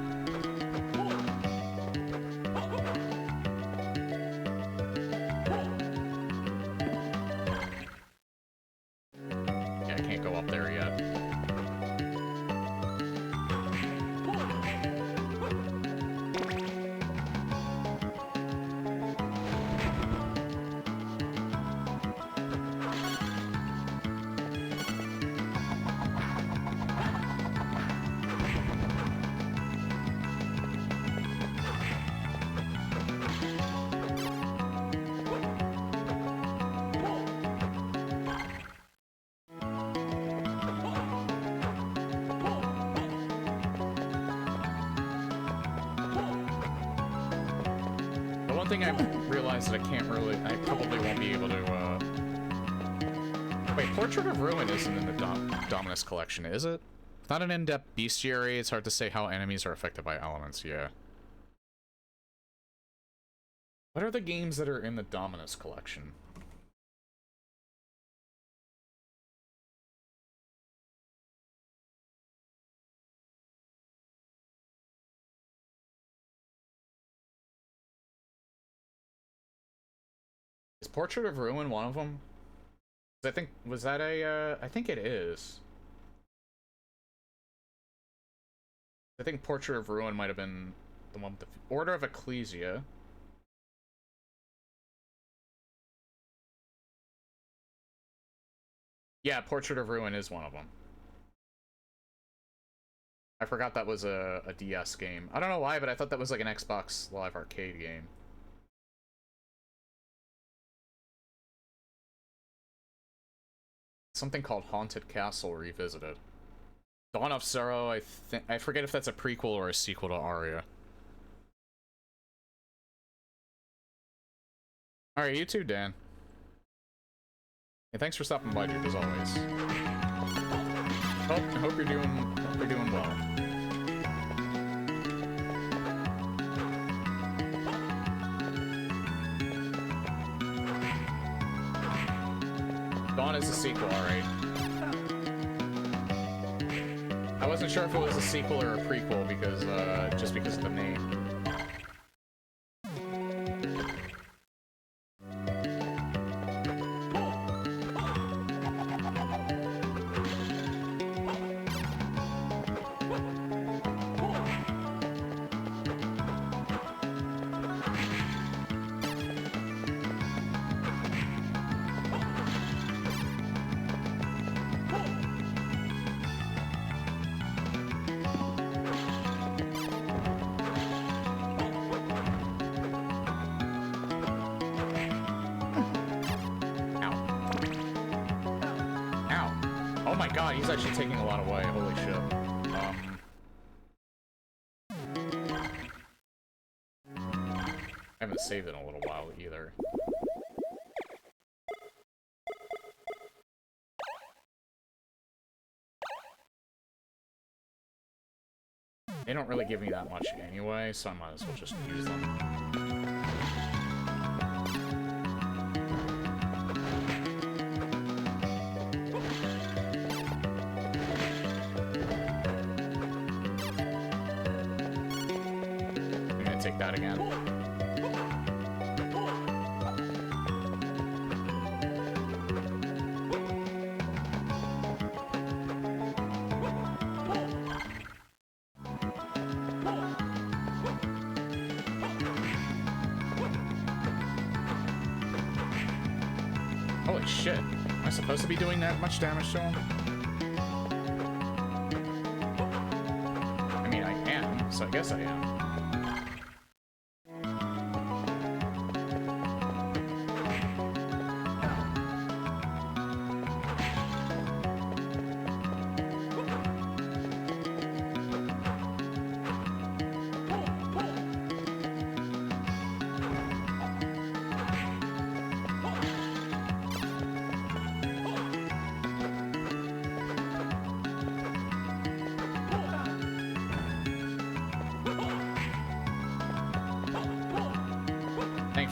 Yeah, I can't go up there yet. One thing I realized that I probably won't be able to, wait, Portrait of Ruin isn't in the Dominus collection, is it? It's not an in-depth bestiary, it's hard to say how enemies are affected by elements, yeah. What are the games that are in the Dominus collection? Is Portrait of Ruin one of them? I think, was that a, I think it is. I think Portrait of Ruin might have been the one with the Order of Ecclesia. Yeah, Portrait of Ruin is one of them. I forgot that was a DS game. I don't know why, but I thought that was like an Xbox Live Arcade game. Something called Haunted Castle Revisited. Dawn of Sorrow, I forget if that's a prequel or a sequel to Aria. Alright, you too, Dan. Hey, thanks for stopping by, dude, as always. Hope you're doing well. Dawn is a sequel, alright. I wasn't sure if it was a sequel or a prequel because, just because of the name. He's actually taking a lot away, holy shit. I haven't saved in a little while either. They don't really give me that much anyway, so I might as well just use them. Take that again. Holy shit. Am I supposed to be doing that much damage to him? I mean, I am, so I guess I am.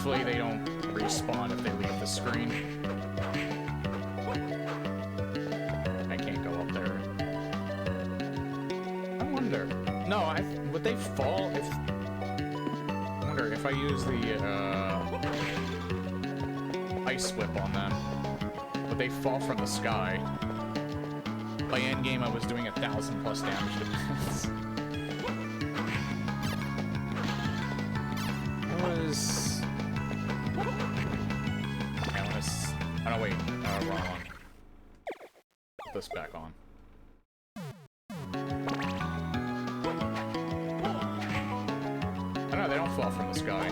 Hopefully they don't respawn if they leave the screen. I can't go up there. I wonder. No, would they fall if... I wonder if I use the, Ice Whip on them. Would they fall from the sky? By endgame, I was doing 1,000 plus damage to defense. It was... Oh, no, wait. Wrong one. Put this back on. Oh, no, they don't fall from the sky.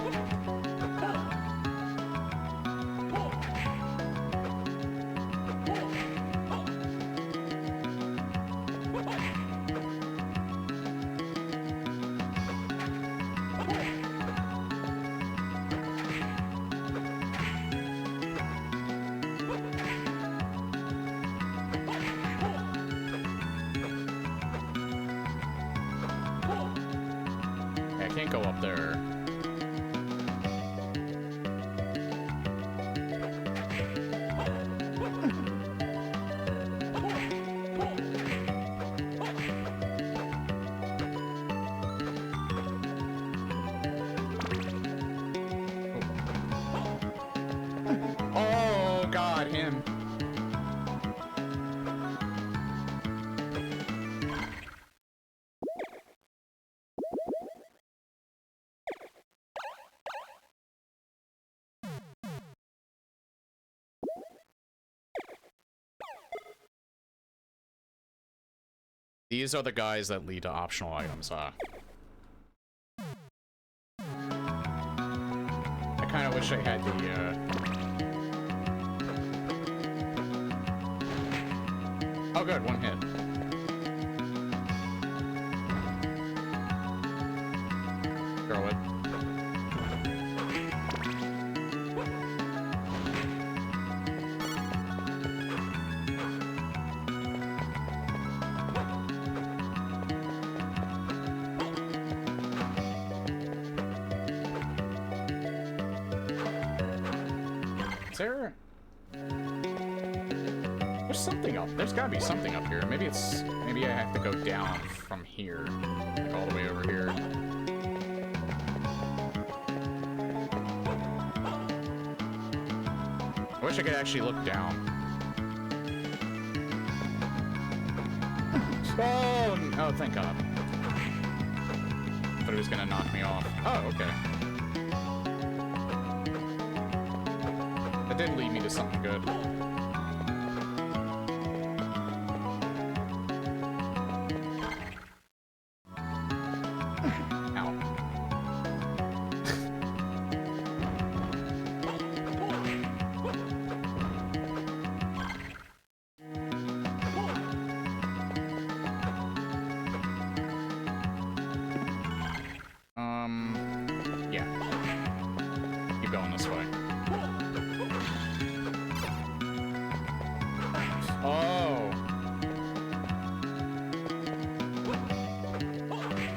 Can't go up there. Oh God, him. These are the guys that lead to optional items, I kind of wish I had the, Oh good, one hit. Throw it. There's something up. There's gotta be something up here. Maybe I have to go down from here. Like all the way over here. I wish I could actually look down. Oh, thank God. I thought it was gonna knock me off. Oh, okay. That did lead me to something good.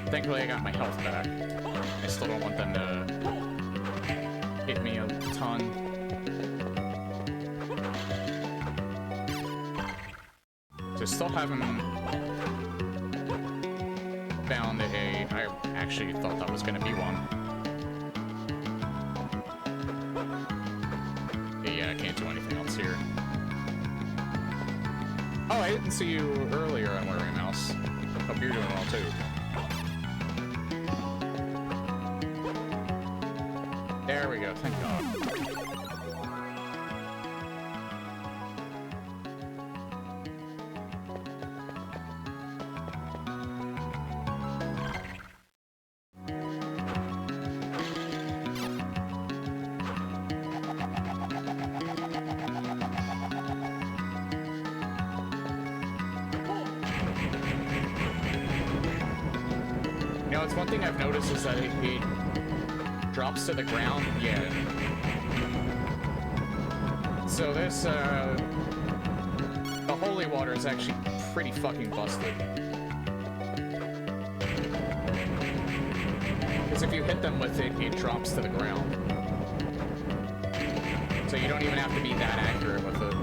Thankfully, I got my health back. I still don't want them to hit me a ton. So still haven't found a... I actually thought that was going to be one. Yeah, I can't do anything else here. Oh, I didn't see you earlier on wearing a mouse. Hope you're doing well, too. There we go, thank God. You know, it's one thing I've noticed is that it drops to the ground. Yeah. So this, the holy water is actually pretty fucking busted. Because if you hit them with it, it drops to the ground. So you don't even have to be that accurate with it.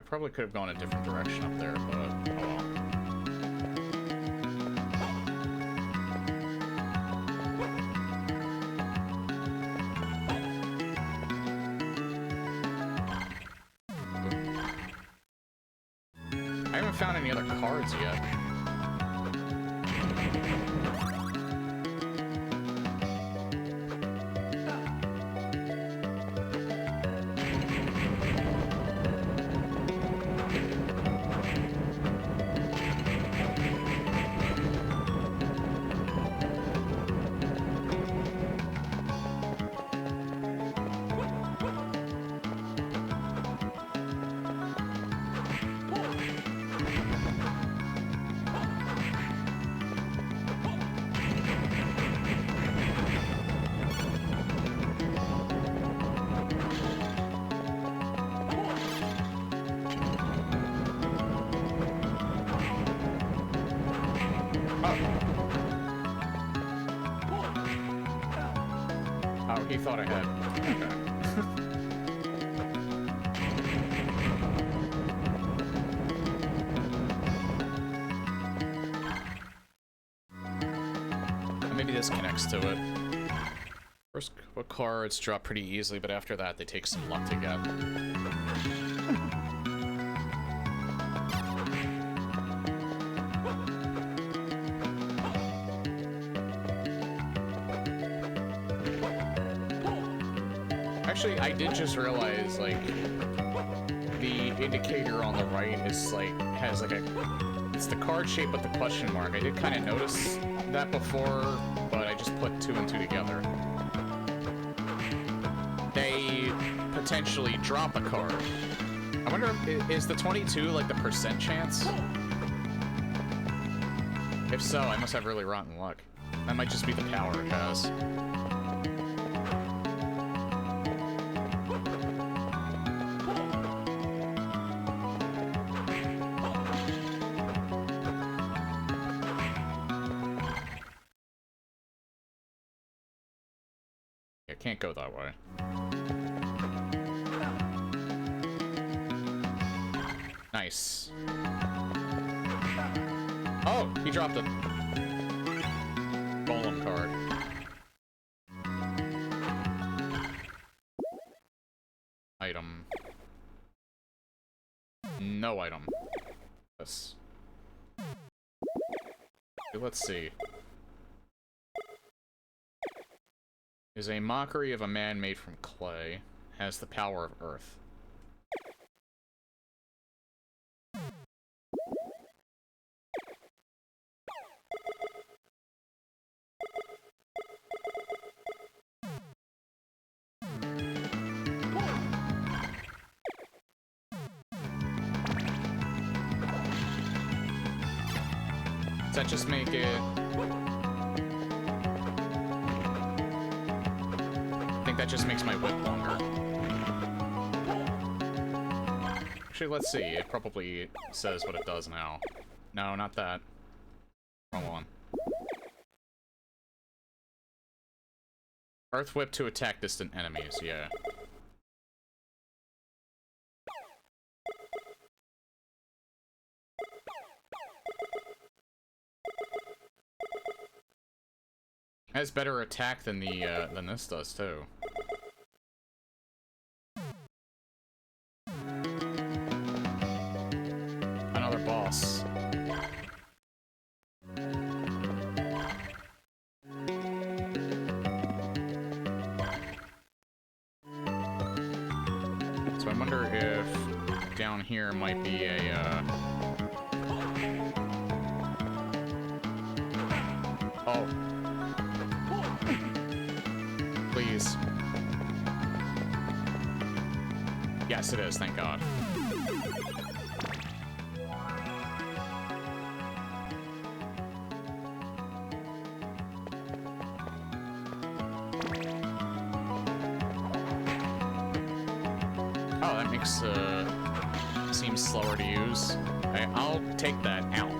Probably could have gone a different direction up there, but oh well. I haven't found any other cards yet. He thought I had. Okay. Maybe this connects to it. First cards drop pretty easily, but after that they take some luck to get. Actually, I did just realize, like, the indicator on the right is, like, has, like, it's the card shape with the question mark. I did kind of notice that before, but I just put two and two together. They potentially drop a card. I wonder, is the 22, like, the percent chance? If so, I must have really rotten luck. That might just be the power it has. Can't go that way. Nice. Oh, he dropped a golem card. Item. No item. Yes. Okay, let's see. Is a mockery of a man made from clay. Has the power of earth. Does that just make it... that just makes my whip longer. Actually, let's see. It probably says what it does now. No, not that. Wrong one. Earth whip to attack distant enemies, yeah. It has better attack than the than this does too. Another boss. So I wonder if down here might be a Oh, Yes, it is, thank God. Oh, that makes, seems slower to use. I'll take that out.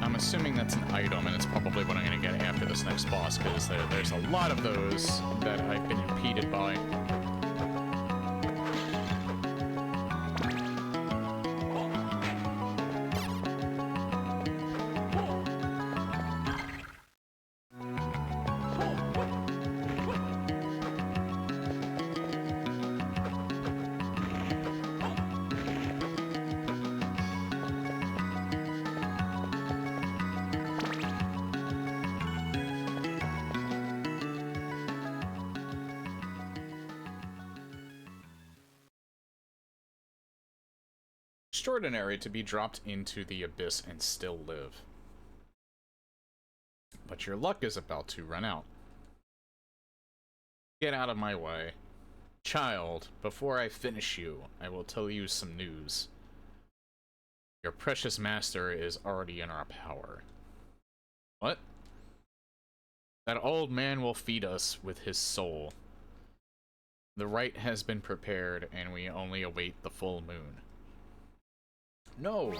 I'm assuming that's an item, and it's probably what I'm going to get after this next boss, because there's a lot of those that I've been impeded by. Extraordinary to be dropped into the abyss and still live. But your luck is about to run out. Get out of my way. Child, before I finish you, I will tell you some news. Your precious master is already in our power. What? That old man will feed us with his soul. The rite has been prepared, and we only await the full moon. No!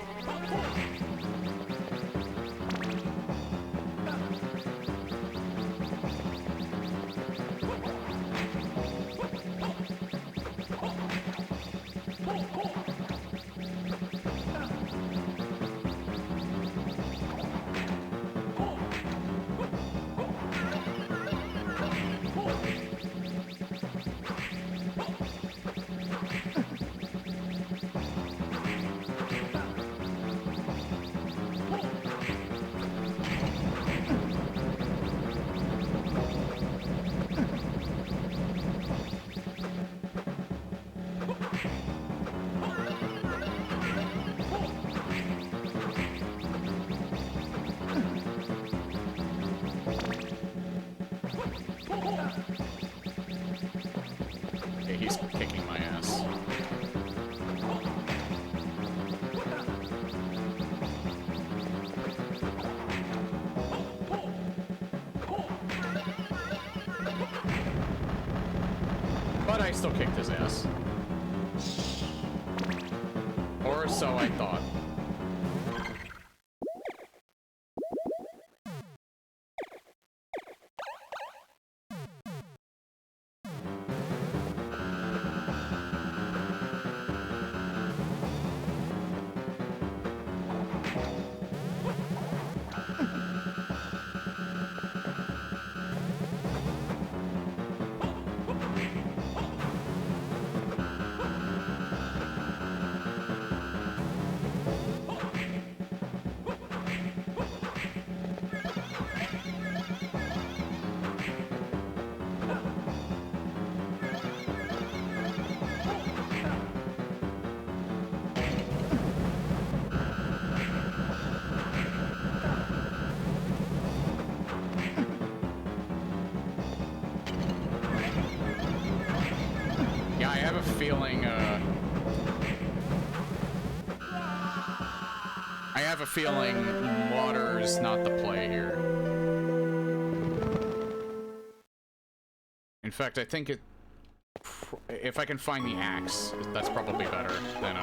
Okay, he's kicking my ass. But I still kicked his ass. Or so I thought. I have a feeling water's not the play here. In fact, I think if I can find the axe, that's probably better than,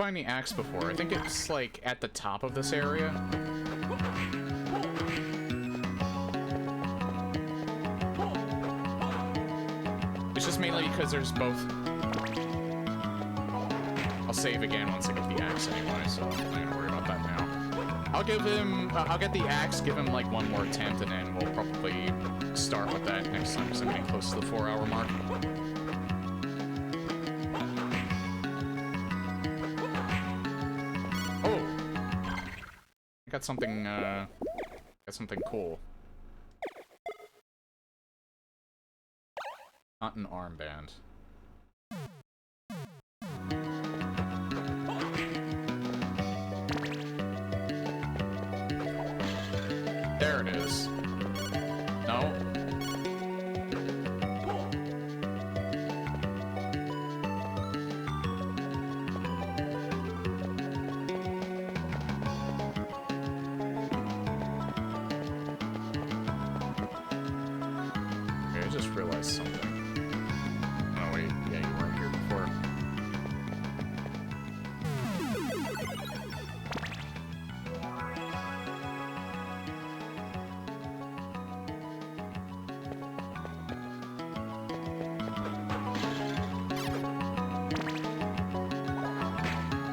find the axe before? I think it's, like, at the top of this area. It's just mainly because there's both... I'll save again once I get the axe anyway, so I'm not gonna worry about that now. I'll give him... I'll get the axe, give him, like, one more attempt, and then we'll probably start with that next time, because I'm getting close to the 4-hour mark. Got something cool. Not an armband. There it is. No?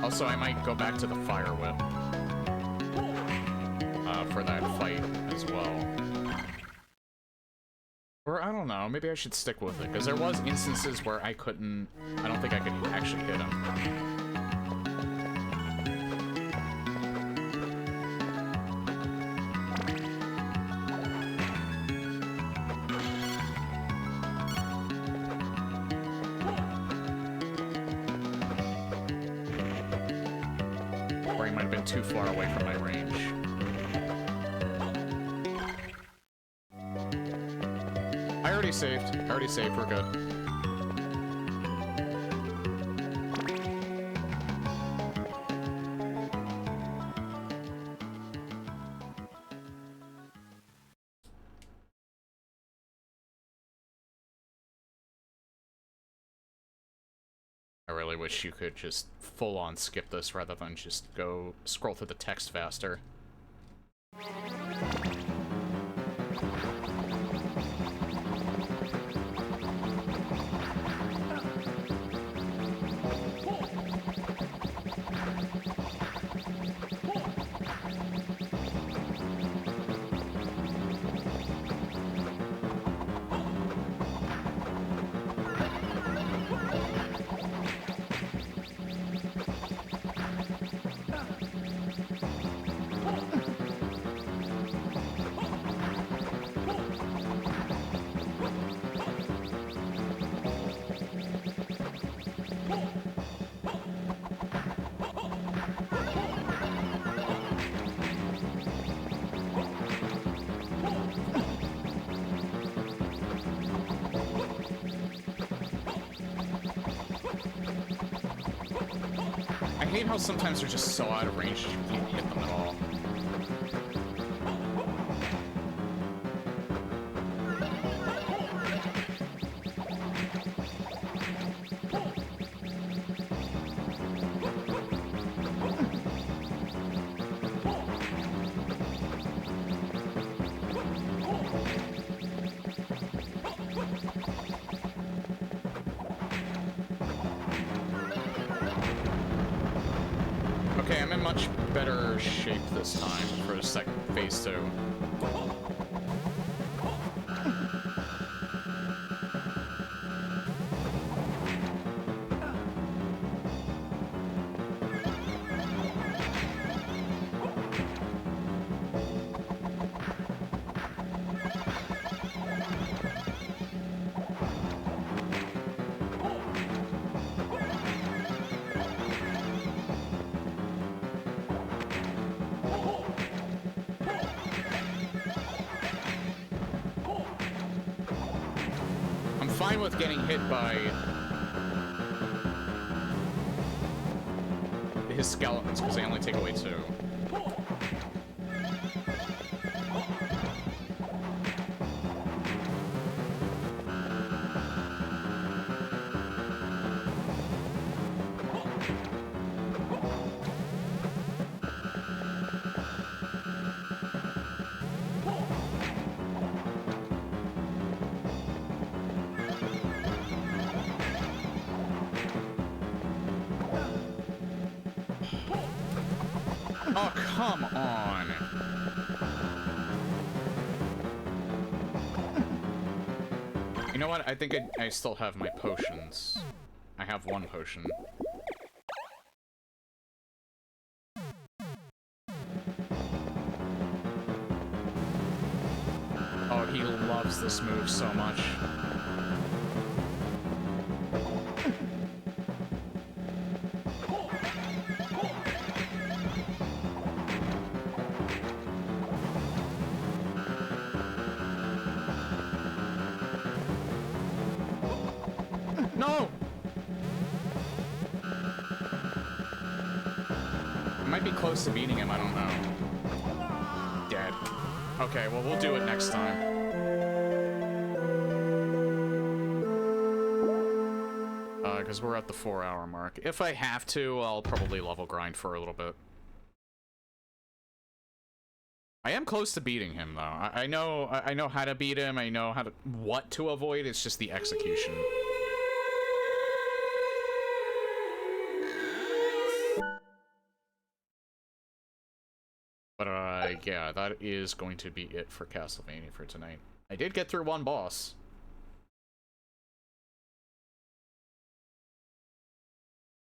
Also, I might go back to the fire whip for that fight as well. Or, I don't know, maybe I should stick with it, because there was instances where I couldn't... I don't think I could actually hit him. Too far away from my range. I already saved. We're good. I really wish you could just full-on skip this rather than just go scroll through the text faster. I hate how sometimes they're just so out of range you can't hit them at all. Okay, I'm in much better shape this time for phase 2. Fine with getting hit by his skeletons because they only take away 2. Oh, come on. You know what? I think I still have my potions. I have one potion. Oh, he loves this move so much. No! I might be close to beating him, I don't know. Dead. Okay, well, we'll do it next time. Because we're at the 4-hour mark. If I have to, I'll probably level grind for a little bit. I am close to beating him, though. I know how to beat him. I know what to avoid. It's just the execution. But yeah, that is going to be it for Castlevania for tonight. I did get through one boss.